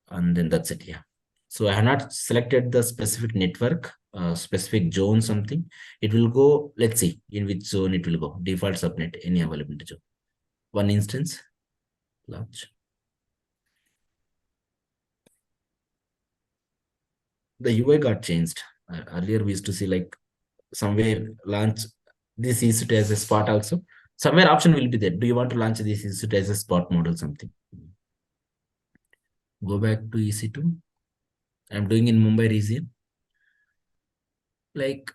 and then that's it. Yeah. So I have not selected the specific network, specific zone, something. It will go, let's see in which zone it will go. Default subnet, any available zone. One instance, launch. The UI got changed. Earlier we used to see like somewhere launch this EC2 as a spot also. Somewhere option will be there. Do you want to launch this EC2 as a spot mode or something? Go back to EC2. I'm doing in Mumbai region. Like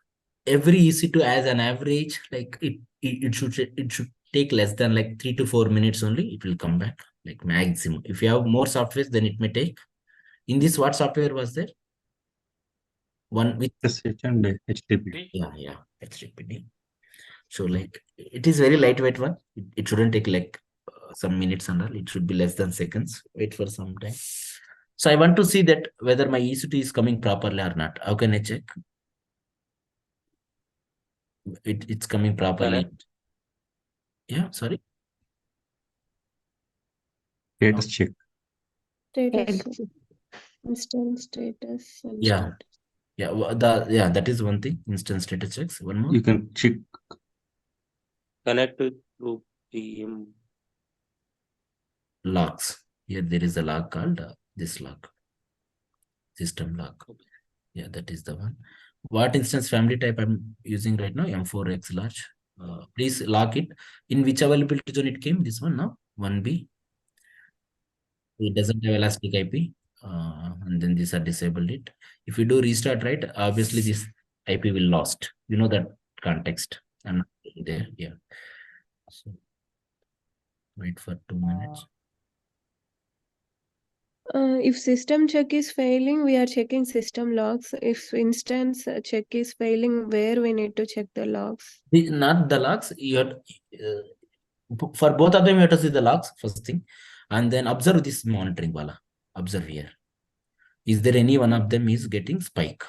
every EC2 as an average, like it should take less than like 3 to 4 minutes only. It will come back like maximum. If you have more software, then it may take. In this, what software was there? One with SSH and HTTP. Yeah, HTTP. So like it is very lightweight one. It shouldn't take like some minutes and all. It should be less than seconds. Wait for some time. So I want to see that whether my EC2 is coming properly or not. How can I check? It's coming properly. Connect. Yeah, sorry. Status check. Status. Instance status and Yeah. status. Yeah, that is one thing. Instance status checks. One more. You can check. Connect to PM. Logs. Here there is a log called this log. System log. Yeah, that is the one. What instance family type I'm using right now? M4X large. Please lock it. In which availability zone it came? This one now? 1B. It doesn't have elastic IP. And then these are disabled it. If you do restart, right, obviously this IP will lost. You know that context. I'm not there. Yeah. So wait for 2 minutes. If system check is failing, we are checking system logs. If instance check is failing, where we need to check the logs? Not the logs. You have, for both of them, you have to see the logs first thing, and then observe this monitoring wala. Observe here. Is there any one of them is getting spike?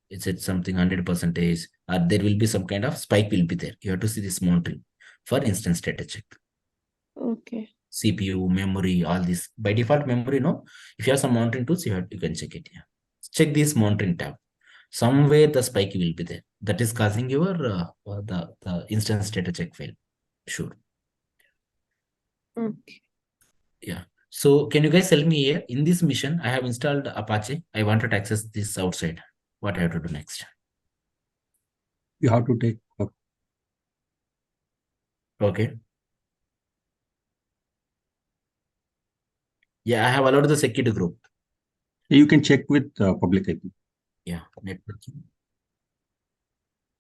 Is it something 100%? Or there will be some kind of spike will be there. You have to see this monitoring for instance data check. Okay. CPU, memory, all this. By default, memory, no. If you have some monitoring tools, you can check it. Yeah. Check this monitoring tab. Somewhere the spike will be there. That is causing your the instance data check fail. Sure. Okay. Yeah. So can you guys help me here? In this mission, I have installed Apache. I wanted to access this outside. What I have to do next? You have to take. Okay. Yeah, I have allowed the security group. You can check with public IP. Yeah, networking.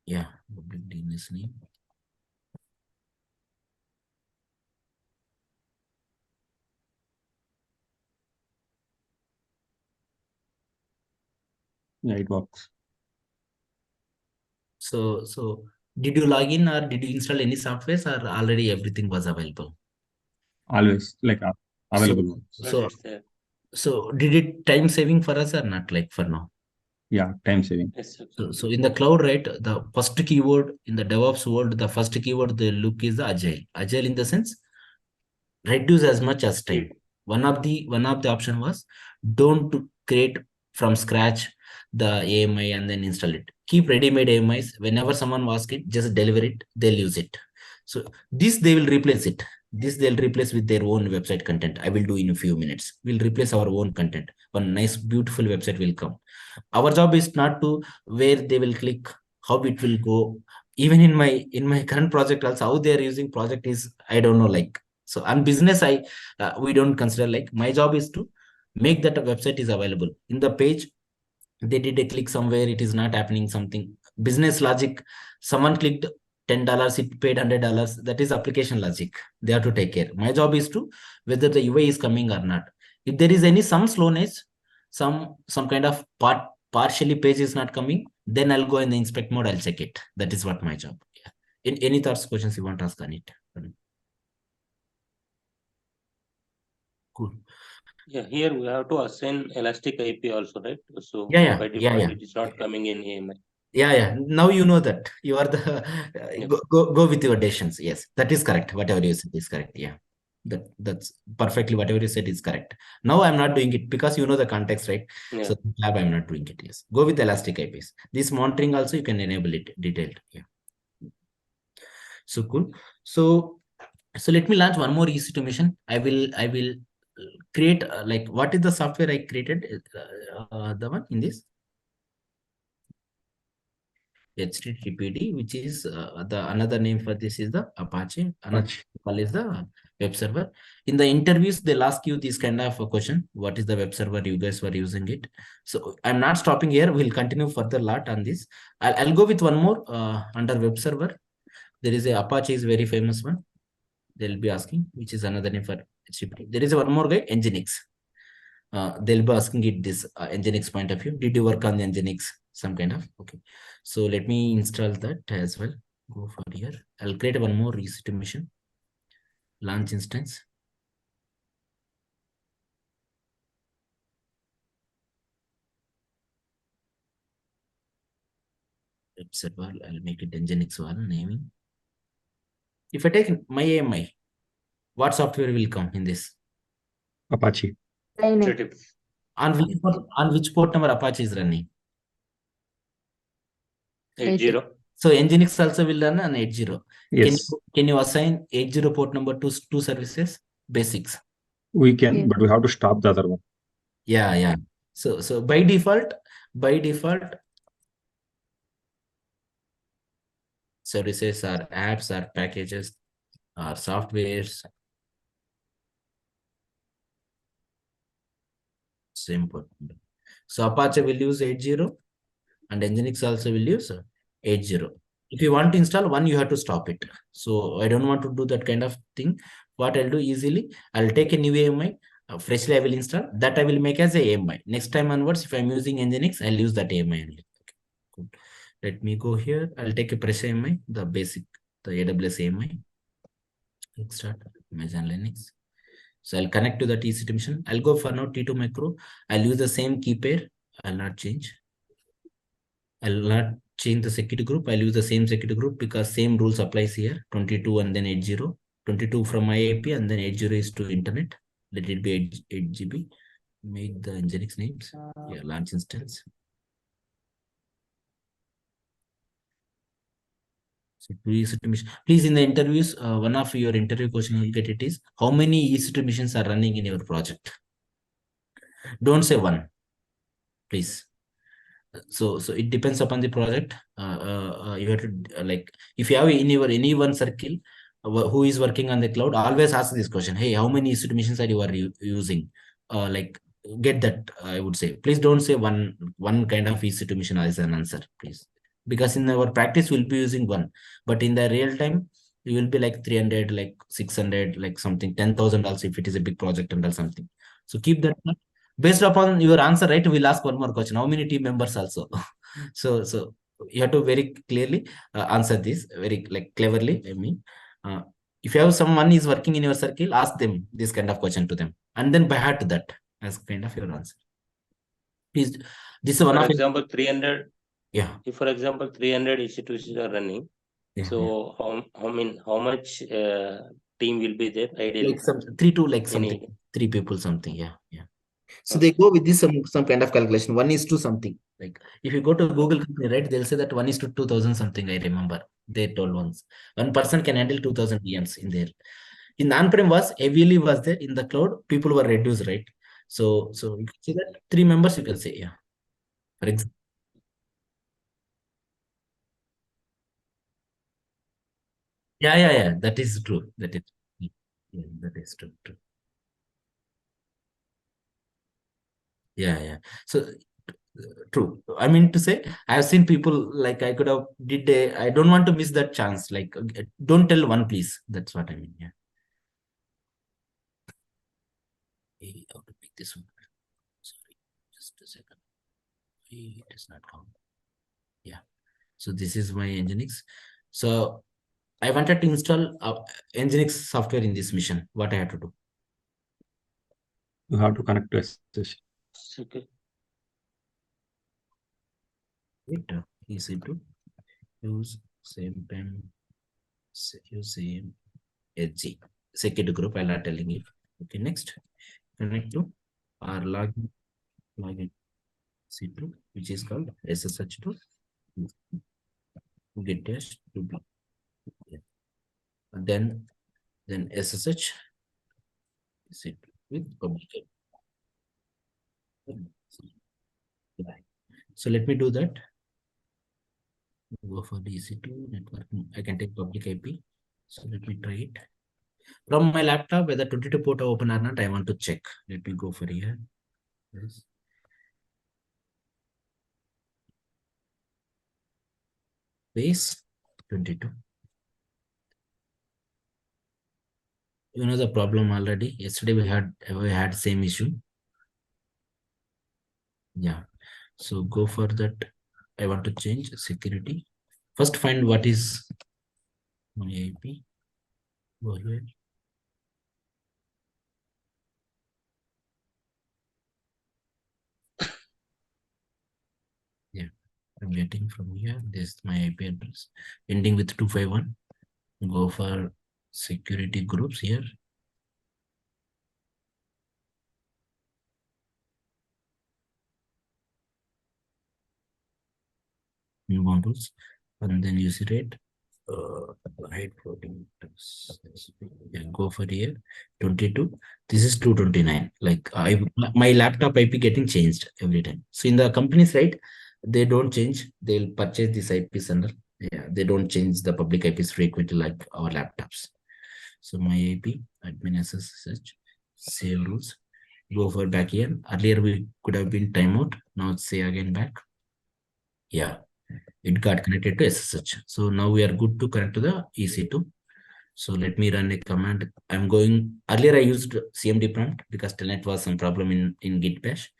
Yeah, public DNS name. Yeah, it works. So did you log in or did you install any software or already everything was available? Always like available. So did it time saving for us or not, like for now? Yeah, time saving. Yes, So in the cloud, right, the first keyword in the DevOps world, the first keyword they look is the agile. Agile in the sense, reduce as much as time. One of the option was don't create from scratch the AMI and then install it. Keep ready-made AMIs. Whenever someone asks it, just deliver it, they'll use it. So this they will replace it. This they'll replace with their own website content. I will do in a few minutes. We'll replace our own content. One nice, beautiful website will come. Our job is not to where they will click, how it will go. Even in my current project also, how they are using project is, I don't know, like. So on business, we don't consider, like, my job is to make that a website is available. In the page, they did a click somewhere, it is not happening something. Business logic, someone clicked $10, it paid $100. That is application logic. They have to take care. My job is to whether the UI is coming or not. If there is some slowness, some kind of partially page is not coming, then I'll go in the inspect mode, I'll check it. That is what my job. Yeah. Any thoughts, questions you want to ask on it? Cool. Yeah, here we have to assign elastic IP also, right? So Yeah. by default, it is not coming in AMI. Yeah. Now you know that you are the go with your decisions. Yes, that is correct. Whatever you said is correct. Yeah, that's perfectly whatever you said is correct. Now I'm not doing it because you know the context, right? Yeah. So lab I'm not doing it. Yes, go with elastic IPs. This monitoring also you can enable it detailed. Yeah. So cool. So let me launch one more EC2 mission. I will create like, what is the software I created? The one in this HTTPD, which is the another name for this is the Apache. Another call is the web server. In the interviews, they'll ask you this kind of a question: what is the web server you guys were using it? So I'm not stopping here. We'll continue further lot on this. I'll go with one more under web server. There is a Apache is very famous one. They'll be asking, which is another name for HTTPD. There is one more guy, Nginx. They'll be asking it this Nginx point of view. Did you work on the Nginx? Some kind of, okay. So let me install that as well. Go for here. I'll create one more EC2 mission. Launch instance. website wall, I'll make it Nginx wall naming. If I take my AMI, what software will come in this? Apache. Intuitive. On which port number Apache is running? 80. So Nginx also will run on 80. Yes, Can you assign 80 port number to two services? Basics. we can, Yeah. but we have to stop the other one. Yeah. So by default, services are apps or packages or softwares. Same port number. So Apache will use 80 and Nginx also will use 80. If you want to install one, you have to stop it. So I don't want to do that kind of thing. What I'll do easily, I'll take a new AMI, freshly I will install that. I will make as a AMI. Next time onwards, if I'm using Nginx, I'll use that AMI only. Okay, good. Let me go here. I'll take a fresh AMI, the basic, the AWS AMI. Let's start Amazon Linux. So I'll connect to the EC2 machine. I'll go for now T2 macro. I'll use the same key pair. I'll not change. I'll not change the security group. I'll use the same security group because same rules applies here. 22 and then 80. 22 from my IP and then 80 is to internet. Let it be 8 GB. Make the Nginx names. Yeah, launch instance. So please in the interviews, one of your interview question you'll get it is how many EC2 missions are running in your project? Don't say one, please. So it depends upon the project. You have to like if you have in your any one circle who is working on the cloud, always ask this question: hey, how many EC2 missions are you using? Like get that. I would say please don't say one kind of EC2 mission as an answer, please, because in our practice we'll be using one, but in the real time you will be like 300, like 600, like something 10,000 also if it is a big project and something. So keep that. Based upon your answer, right, we'll ask one more question. How many team members also? so you have to very clearly answer this very like cleverly. I mean, if you have someone is working in your circle, ask them this kind of question to them, and then by heart to that as kind of your answer. Please, this is one For of example, 300. Yeah. If, for example, 300 EC2s are running, Yeah, so how much team will be there ideally? like some 3 to like something, Any 3 people something. Yeah. So they go with this some kind of calculation. 1:2 something. Like if you go to Google company, right, they'll say that 1:2 2000 something. I remember they told once one person can handle 2000 VMs in there. In on-prem was heavily was there. In the cloud, people were reduced, right? So you can see that 3 members you can say, yeah. For example. Yeah. That is true. That is true. Yeah. So true. I mean to say, I've seen people like I could have I don't want to miss that chance. Like, don't tell one, please. That's what I mean. Yeah. How to make this one? Sorry, just a second. It does not count. Yeah. So this is my Nginx. So I wanted to install Nginx software in this mission. What I have to do? You have to connect to SSH. okay. Wait, easy to use same time. Use same SG security group. I'll not telling you. Okay, next connect to our login C2, which is called SSH2 get dash to be. Yeah. And then SSH C2 with public. So let me do that. Go for the EC2 networking. I can take public IP. So let me try it. From my laptop, whether 22 port open or not, I want to check. Let me go for here. Yes. Base 22. You know the problem already. Yesterday we had same issue. Yeah. So go for that. I want to change security. First find what is my IP. Go here. Yeah. I'm getting from here. This is my IP address ending with 251. Go for security groups here. New modules, and then use rate. Hide floating. Yeah, go for here 22. This is 229. Like my laptop IP getting changed every time. So in the company side, they don't change. They'll purchase this IPs under. Yeah, they don't change the public IPs frequently like our laptops. So my IP admin SSH save rules. Go for back here. Earlier we could have been timeout. Now say again back. Yeah, it got connected to SSH. So now we are good to connect to the EC2. So let me run a command. I'm going, earlier I used CMD prompt because Telnet was some problem in Git bash.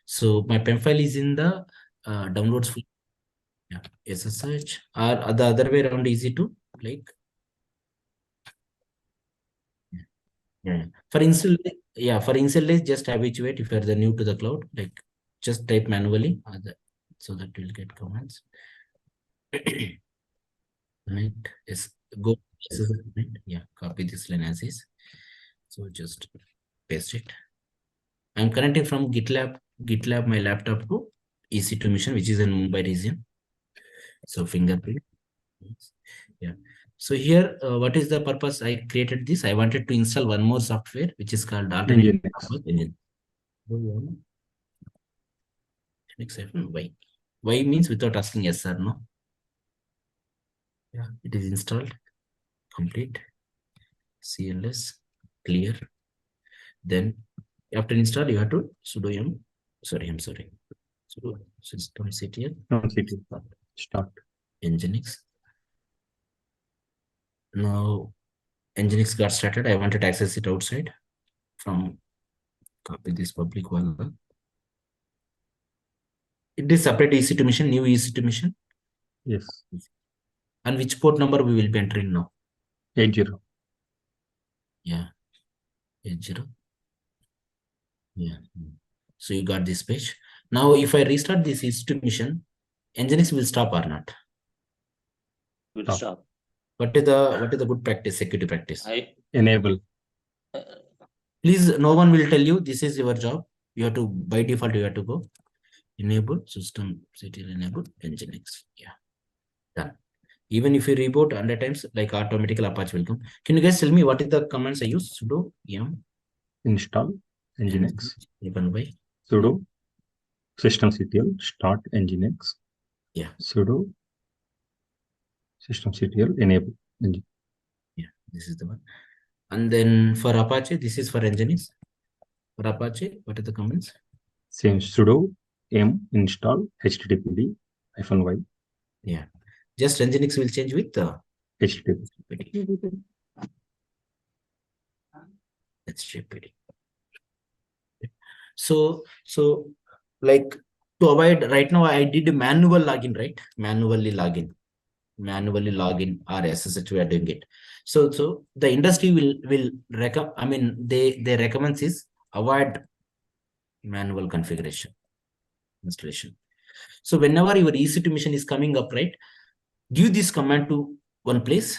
So my PEM file is in the downloads. Yeah, SSH or the other way around EC2, like. Yeah. For install, yeah, for install, just habituate if you're the new to the cloud, like just type manually so that you'll get commands. Right, yes, go, yeah, copy this line as is. So just paste it. I'm connecting from GitLab my laptop to EC2 mission, which is in Mumbai region. So fingerprint. Yeah. So here, what is the purpose I created this? I wanted to install one more software, which is called Alternate Engine. Why? Why means without asking yes or no. Yeah, it is installed. Complete. CLS clear. Then after install, you have to sudo yum. Sudo systemctl. Start. Nginx. Now Nginx got started. I wanted to access it outside from copy this public one. It is separate EC2 mission, new EC2 mission. Yes. And which port number we will be entering now? 80. Yeah. 80. Yeah. So you got this page. Now, if I restart this EC2 mission, Nginx will stop or not? Will stop. What is the good practice, security practice? Enable. Please, no one will tell you this is your job. You have to, by default, you have to go enable systemctl enable Nginx. Yeah. Done. Even if you reboot 100 times, like automatically Apache will come. Can you guys tell me what is the commands I use? Sudo yum Install Nginx. Even by Sudo systemctl start Nginx. Yeah. Sudo systemctl enable Nginx. Yeah, this is the one. And then for Apache, this is for Nginx. For Apache, what are the commands? Same sudo m install httpd -y. Yeah. Just Nginx will change with the httpd. HTTPD. So like to avoid right now, I did a manual login, right? Manually login or SSH we are doing it. So the industry will recommend. I mean, they recommend is avoid manual configuration installation. So whenever your EC2 mission is coming up, right, give this command to one place,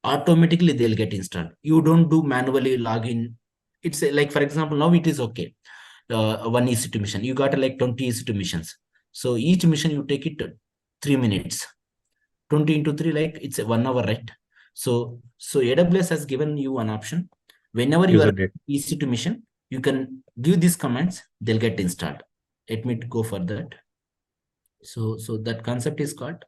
automatically they'll get installed. You don't do manually login. It's like, for example, now it is okay. One EC2 mission, you got like 20 EC2 missions. So each mission you take it 3 minutes. 20 into 3, like it's 1 hour, right? So AWS has given you an option. Whenever you are EC2 mission, you can give these commands, they'll get installed. Let me go for that. So that concept is called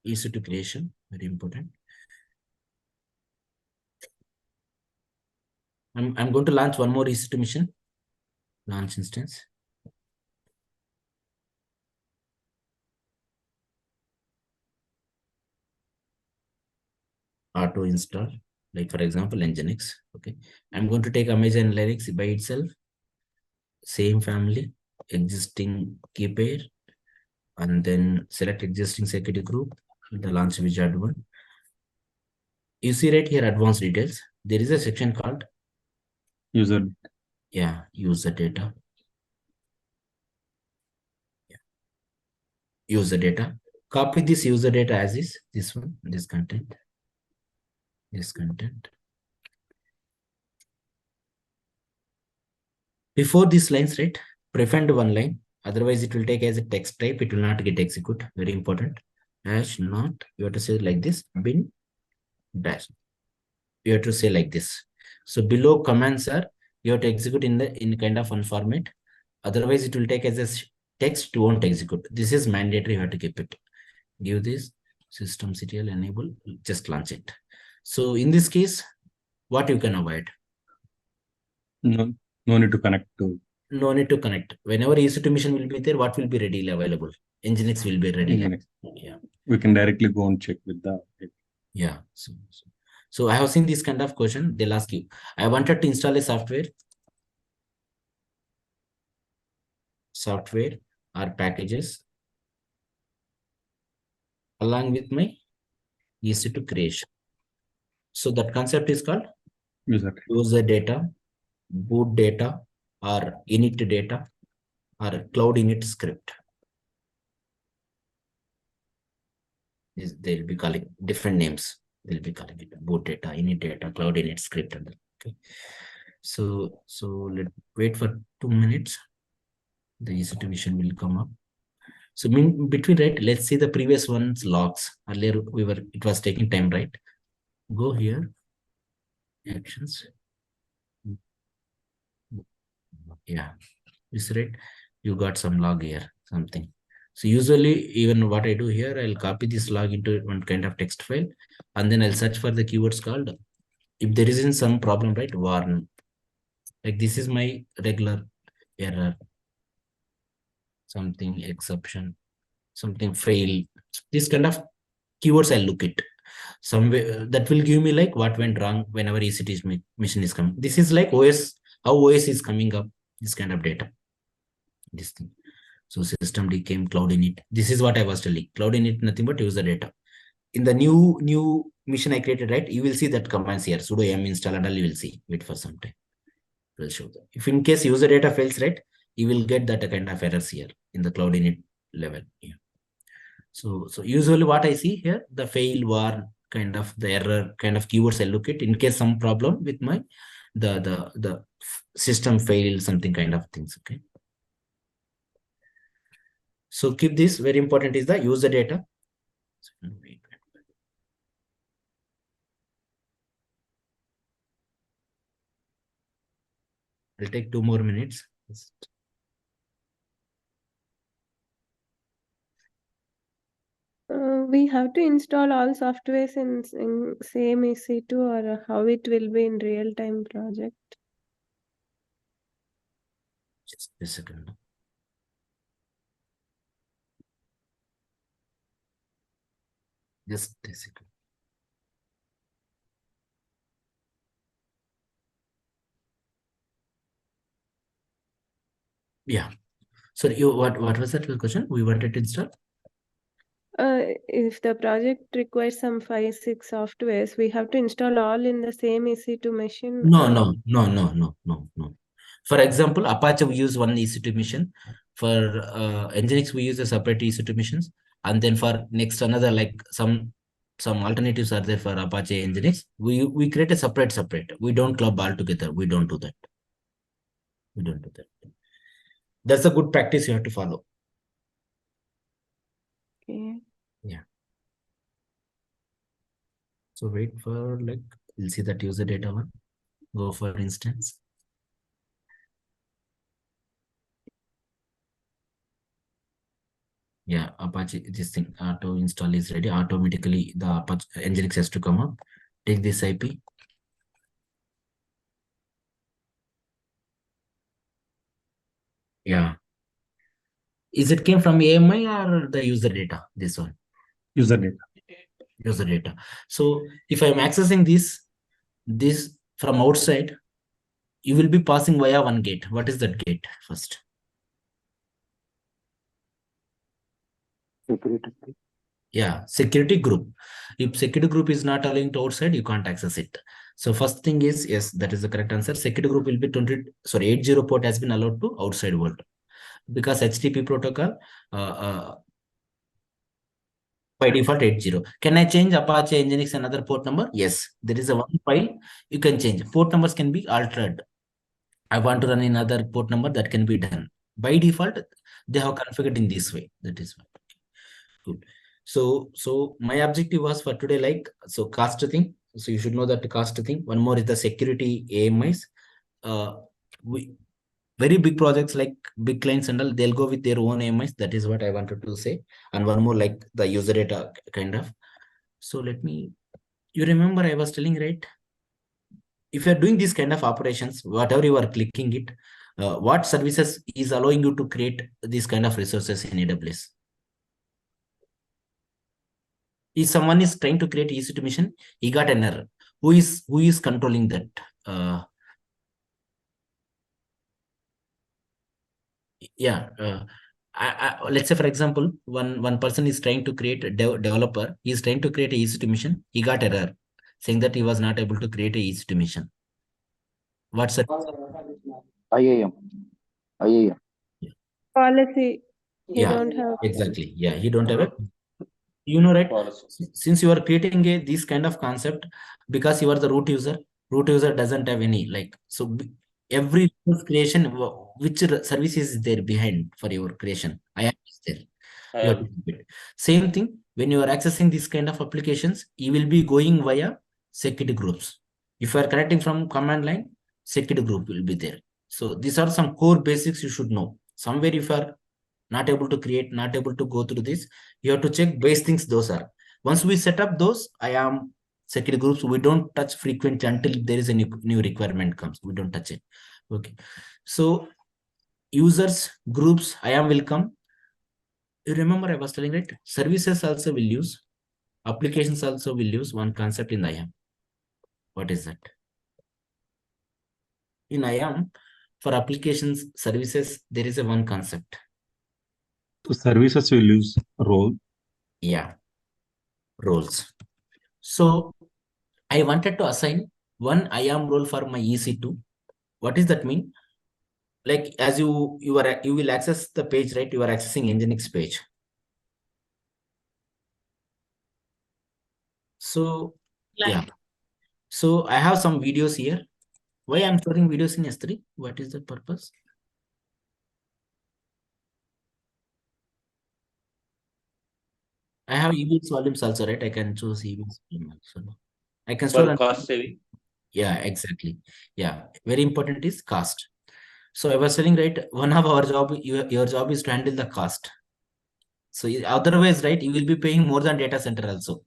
EC2 creation, very important. I'm going to launch one more EC2 mission. Launch instance. Auto install, like for example, Nginx. Okay. I'm going to take Amazon Linux by itself. Same family, existing key pair, and then select existing security group, the launch wizard one. You see right here, advanced details. There is a section called User. user data. User data. Copy this user data as is. This one, this content. Before these lines, right? Prefend one line. Otherwise, it will take as a text type. It will not get execute. Very important. Hash not. You have to say like this. Bin dash. You have to say like this. So below commands are you have to execute in kind of one format. Otherwise, it will take as a text, won't execute. This is mandatory. You have to keep it. Give this systemctl enable. Just launch it. So in this case, what you can avoid? No need to connect to. No need to connect. Whenever EC2 mission will be there, what will be readily available? Nginx will be ready. Nginx. Yeah. We can directly go and check with the. Yeah. So I have seen this kind of question. They'll ask you, I wanted to install a software or packages along with my EC2 creation. So that concept is called user data, boot data, or init data, or cloud init script. They'll be calling different names. They'll be calling it boot data, init data, cloud init script. Okay. So let's wait for 2 minutes. The EC2 mission will come up. So between, right, let's see the previous one's logs. Earlier it was taking time, right? Go here, actions. Yeah, this right. You got some log here, something. So usually, even what I do here, I'll copy this log into one kind of text file, and then I'll search for the keywords called. If there isn't some problem, right, warn. Like this is my regular error. Something exception, something fail. This kind of keywords I'll look at. Somewhere that will give me like what went wrong whenever EC2 mission is coming. This is like OS, how OS is coming up, this kind of data. This thing. So systemd came cloud init. This is what I was telling. Cloud init, nothing but user data. In the new mission I created, right? You will see that commands here. Sudo yum install and all you will see. Wait for some time. We'll show that. If in case user data fails, right, you will get that kind of errors here in the cloud init level. Yeah. So usually what I see here, the fail war kind of the error kind of keywords I look at in case some problem with my the system fail, something kind of things. Okay. So keep this very important is the user data. I'll take 2 more minutes. We have to install all softwares in same EC2 or how it will be in real-time project? Just a second. Just a second. Yeah. So what was that question? We wanted to install? If the project requires some 5-6 softwares, we have to install all in the same EC2 machine. No. For example, Apache we use one EC2 machine. For Nginx we use a separate EC2 machines, and then for next another like some alternatives are there for Apache Nginx. We create a separate. We don't club all together. We don't do that. That's a good practice you have to follow. Okay. Yeah. So wait for we'll see that user data one. Go for instance. Yeah, Apache, this thing auto install is ready. Automatically the Apache Nginx has to come up. Take this IP. Yeah. Is it came from AMI or the user data? This one. User data. So if I'm accessing this from outside, you will be passing via one gate. What is that gate first? Security. Yeah, security group. If security group is not allowing to outside, you can't access it. So first thing is, yes, that is the correct answer. Security group will be 80 port has been allowed to outside world because HTTP protocol by default 80. Can I change Apache Nginx another port number? Yes, there is a one file you can change. Port numbers can be altered. I want to run another port number, that can be done. By default, they have configured in this way. That is why. Good. So my objective was for today, like, so cost thing. So you should know that the cost thing. One more is the security AMIs. Very big projects like big clients and all, they'll go with their own AMIs. That is what I wanted to say. And one more like the user data kind of. So let me, you remember I was telling, right? If you're doing these kind of operations, whatever you are clicking it, what services is allowing you to create these kind of resources in AWS? If someone is trying to create EC2 mission, he got an error. Who is controlling that? Let's say, for example, one person is trying to create a developer. He is trying to create a EC2 mission. He got error saying that he was not able to create a EC2 mission. What's that? IAM. Policy. He Yeah, don't have. exactly. Yeah, he don't have it. You know, right? Policy. Since you are creating this kind of concept, because you are the root user doesn't have any, like, so every creation, which service is there behind for your creation? IAM is there. You have to keep it. Same thing, when you are accessing this kind of applications, you will be going via security groups. If you are connecting from command line, security group will be there. So these are some core basics you should know. Somewhere if you are not able to create, not able to go through this, you have to check base things those are. Once we set up those IAM security groups, we don't touch frequently until there is a new requirement comes. We don't touch it. Okay. So users, groups, IAM will come. You remember I was telling, right? Services also will use, applications also will use one concept in IAM. What is that? In IAM, for applications, services, there is a one concept. So services will use role. Yeah, roles. So I wanted to assign one IAM role for my EC2. What does that mean? Like, as you will access the page, right? You are accessing Nginx page. So yeah. So I have some videos here. Why I'm storing videos in S3? What is the purpose? I have events volumes also, right? I can choose events volume also. I can store. For cost saving. Yeah, exactly. Yeah, very important is cost. So I was telling, right, one of our job, your job is to handle the cost. So otherwise, right, you will be paying more than data center also.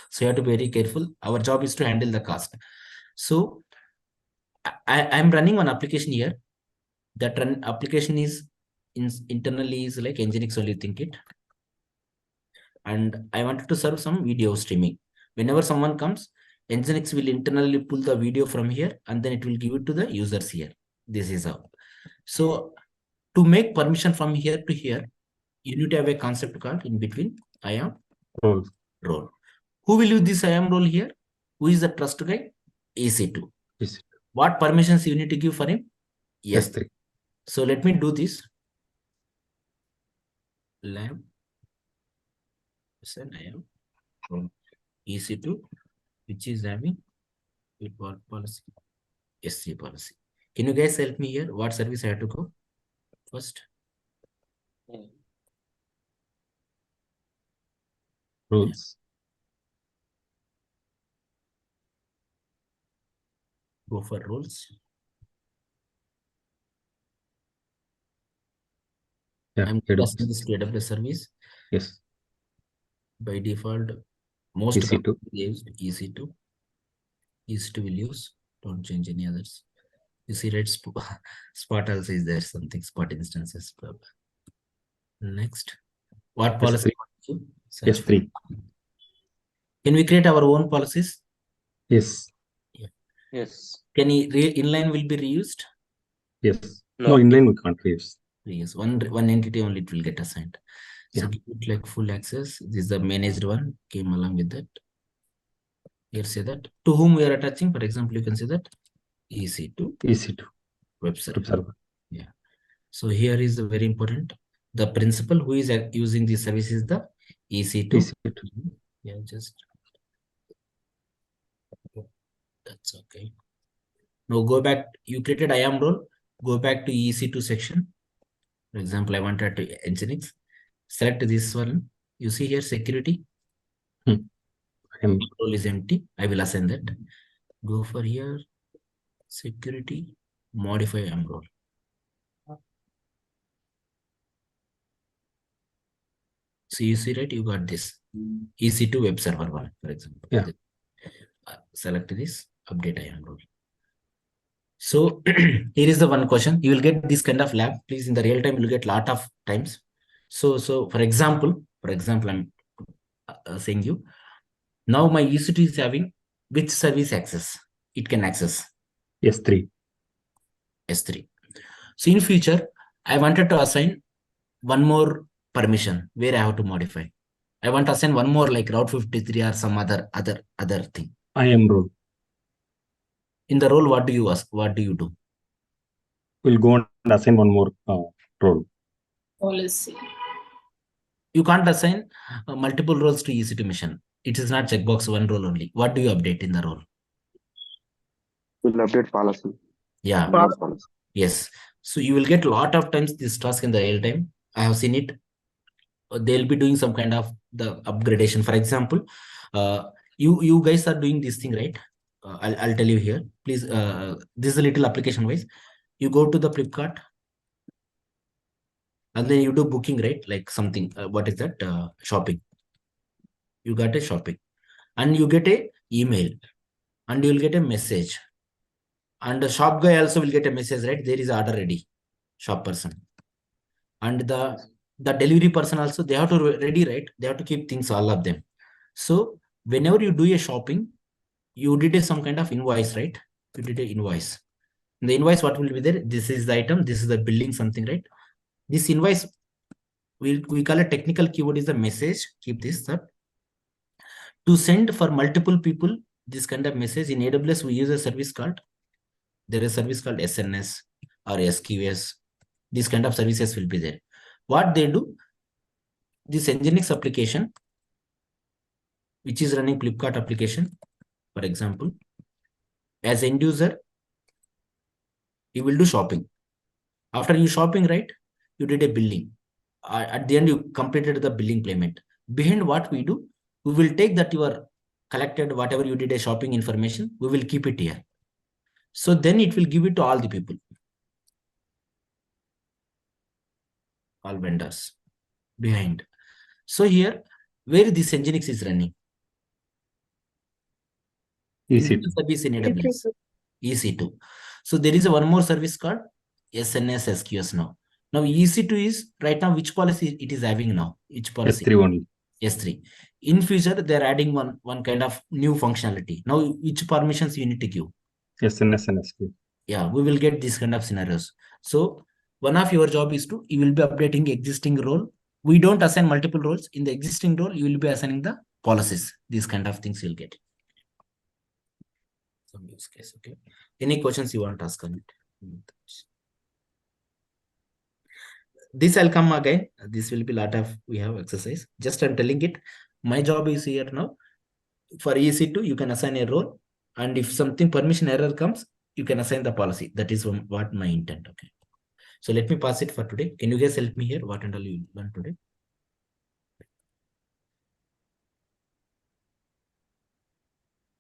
So you have to be very careful. Our job is to handle the cost. So I'm running one application here. That application is internally is like Nginx only, think it. And I wanted to serve some video streaming. Whenever someone comes, Nginx will internally pull the video from here and then it will give it to the users here. This is how. So to make permission from here to here, you need to have a concept called in between IAM Role. Who will use this IAM role here? Who is the trust guy? EC2. Yes. What permissions you need to give for him? Yes. S3. So let me do this. Lab. IAM from EC2, which is having what policy? S3 policy. Can you guys help me here? What service I have to go first? Roles. Go for roles. Yeah, I'm passing this to AWS service. Yes. By default, most EC2. used EC2. EC2 will use. Don't change any others. You see, right? Spot also is there, something spot instances. Next, what policy? S3. Can we create our own policies? Yes. Yeah. Yes. Can inline will be reused? Yes. No, inline we can't reuse. Reuse one entity only, it will get assigned. So Yeah. give it like full access. This is the managed one came along with that. Here say that to whom we are attaching. For example, you can say that EC2 EC2 web server. web server. Yeah. So here is the very important. The principal who is using this service is the EC2. EC2. Yeah, just that's okay. Now go back. You created IAM role. Go back to EC2 section. For example, I wanted to Nginx. Select this one. You see here security. Role is empty. I will assign that. Go for here. Security. Modify IAM role. So you see, right? You got this EC2 web server one, for example. Yeah. Select this. Update IAM role. So here is the one question. You will get this kind of lab. Please, in the real time, you will get lot of times. So for example, I'm saying you. Now my EC2 is having which service access? It can access S3. S3. So in future, I wanted to assign one more permission where I have to modify. I want to assign one more like Route 53 or some other thing. IAM role. In the role, what do you ask? What do you do? We'll go and assign one more role. Policy. You can't assign multiple roles to EC2 mission. It is not checkbox one role only. What do you update in the role? We'll update policy. Yeah. Policy. Yes. So you will get a lot of times this task in the real time. I have seen it. They'll be doing some kind of the upgradation. For example, you guys are doing this thing, right? I'll tell you here. Please, this is a little application wise. You go to the Flipkart and then you do booking, right? Like something, what is that? Shopping. You got a shopping and you get a email and you'll get a message. And the shop guy also will get a message, right? There is order ready, shop person. And the delivery person also, they have to ready, right? They have to keep things, all of them. So whenever you do a shopping, you did some kind of invoice, right? You did an invoice. In the invoice, what will be there? This is the item. This is the billing, something, right? This invoice, we call a technical keyword is the message. Keep this up. To send for multiple people, this kind of message in AWS, we use a service called, there is a service called SNS or SQS. These kind of services will be there. What they do, this Nginx application, which is running Flipkart application, for example, as end user, you will do shopping. After you shopping, right, you did a billing. At the end, you completed the billing payment. Behind what we do, we will take that your collected, whatever you did a shopping information, we will keep it here. So then it will give it to all the people, all vendors behind. So here, where this Nginx is running? EC2. Service in AWS. EC2. So there is one more service called SNS SQS now. Now EC2 is right now which policy it is having now? Which policy? S3 only. S3. In future, they're adding one kind of new functionality. Now, which permissions you need to give? SNS and SQ. Yeah, we will get these kind of scenarios. So one of your job is to, you will be updating existing role. We don't assign multiple roles. In the existing role, you will be assigning the policies. These kind of things you'll get. Some use case, okay. Any questions you want to ask on it? This I'll come again. This will be a lot of, we have exercise. Just I'm telling it. My job is here now. For EC2, you can assign a role. And if something permission error comes, you can assign the policy. That is what my intent. Okay. So let me pass it for today. Can you guys help me here? What and all you learned today?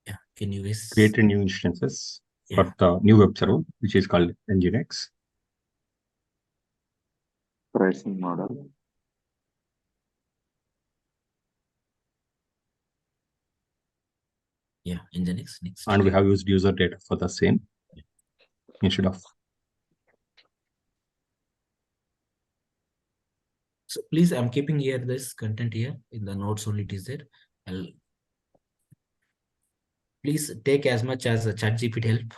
Yeah. Can you guys Create a new instances Yeah. for the new web server, which is called Nginx. Pricing model. Yeah, Nginx next. And we have used user data for the same instead of. So please, I'm keeping here this content here in the notes only it is there. Please take as much as a ChatGPT help.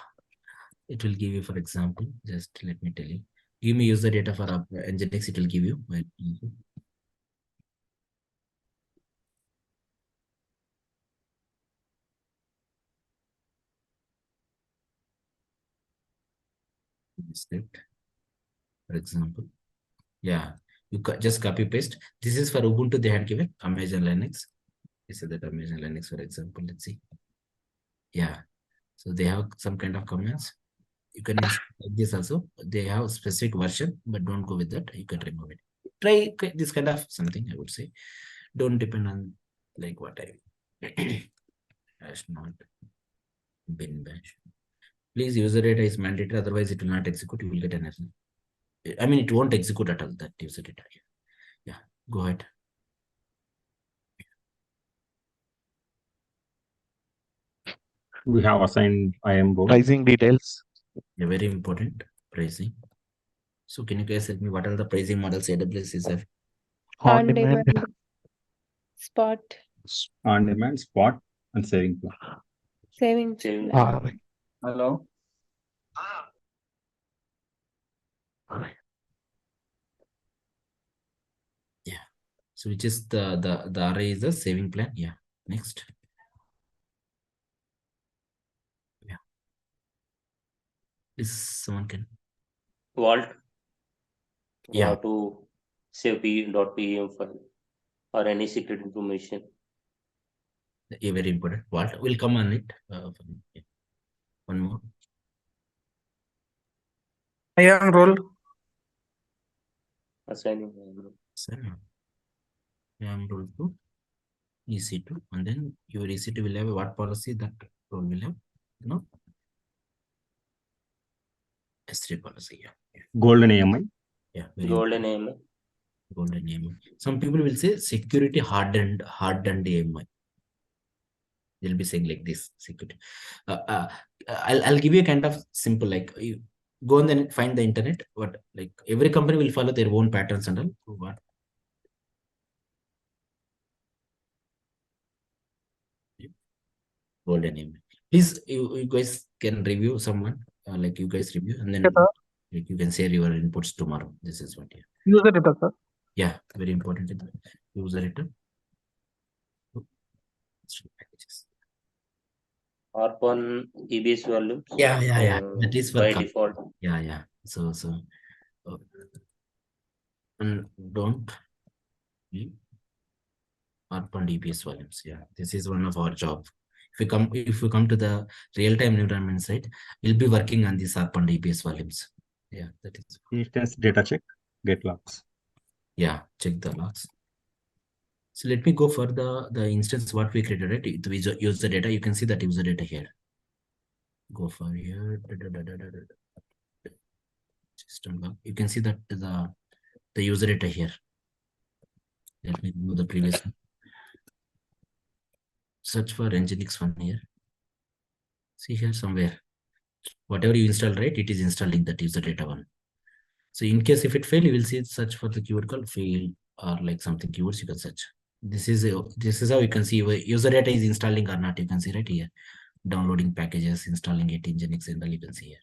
It will give you, for example, just let me tell you. Give me user data for Nginx, it will give you. script, for example. Yeah, you just copy paste. This is for Ubuntu. They had given Amazon Linux. This is that Amazon Linux, for example. Let's see. Yeah, so they have some kind of commands. You can install like this also. They have specific version, but don't go with that. You can remove it. Try this kind of something, I would say. Don't depend on like what I hash not bin bash. Please, user data is mandatory, otherwise it will not execute. You will get an error. I mean, it won't execute at all, that user data. Yeah, go ahead. We have assigned IAM role. Pricing details. Yeah, very important, pricing. So can you guys help me? What are the pricing models AWS is there? On demand. Spot. On demand, spot, and saving plan. Saving. Saving. plan. Hello. Yeah. So which is the array is the saving plan. Yeah. Next. Yeah. This someone can. Vault. You Yeah. have to save .pem file or any secret information. Yeah, very important. What will come on it? Yeah. One more. IAM role. Assigning. IAM role to EC2, and then your EC2 will have what policy that role will have, you know, S3 policy. Yeah. Golden AMI. Yeah. Very Golden important. AMI. Golden AMI. Some people will say security hardened AMI. They'll be saying like this security. I'll give you a kind of simple, like you go and then find the internet. What, like every company will follow their own patterns and all. What? Golden AMI. Please, you guys can review someone, like you guys review, and then Yes, sir. like you can share your inputs tomorrow. This is what. Yeah. User data, sir. Yeah, very important. User data. ARP1 EBS volumes. Yeah. That is for by default. Yeah. So and don't leave ARP1 EBS volumes. Yeah, this is one of our job. If you come to the real-time environment side, we'll be working on these ARP1 EBS volumes. Yeah, that is. Instance data check, get logs. Yeah, check the logs. So let me go for the instance what we created, right? The user data. You can see that user data here. Go for here. System log. You can see that the user data here. Let me remove the previous one. Search for Nginx one here. See here somewhere. Whatever you install, right? It is installing that user data one. So in case if it fail, you will see it search for the keyword called fail or like something keywords you can search. This is how you can see user data is installing or not. You can see right here. Downloading packages, installing it in Nginx, and all you can see here.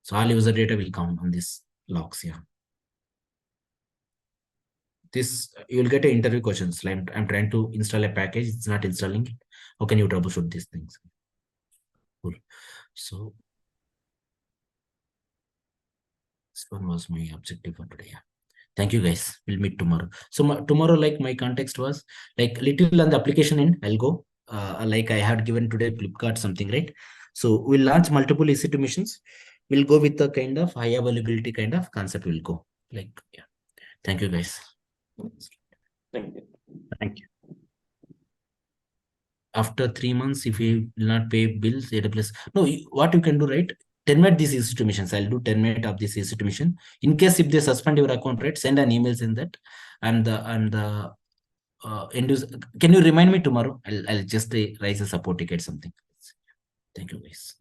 So all user data will come on this logs here. This you will get an interview questions. Like I'm trying to install a package, it's not installing it. How can you troubleshoot these things? Cool. So this one was my objective for today. Yeah. Thank you guys. We'll meet tomorrow. So tomorrow, like my context was like little on the application end. I'll go like I had given today Flipkart something, right? So we'll launch multiple EC2 missions. We'll go with the kind of high availability kind of concept. We'll go like, yeah. Thank you guys. Thank you. Thank you. After 3 months, if you will not pay bills, AWS, no, what you can do, right? Terminate these EC2 missions. I'll do terminate of this EC2 mission. In case if they suspend your account, right? Send an email in that, and the end user. Can you remind me tomorrow? I'll just raise a support ticket something. Thank you guys.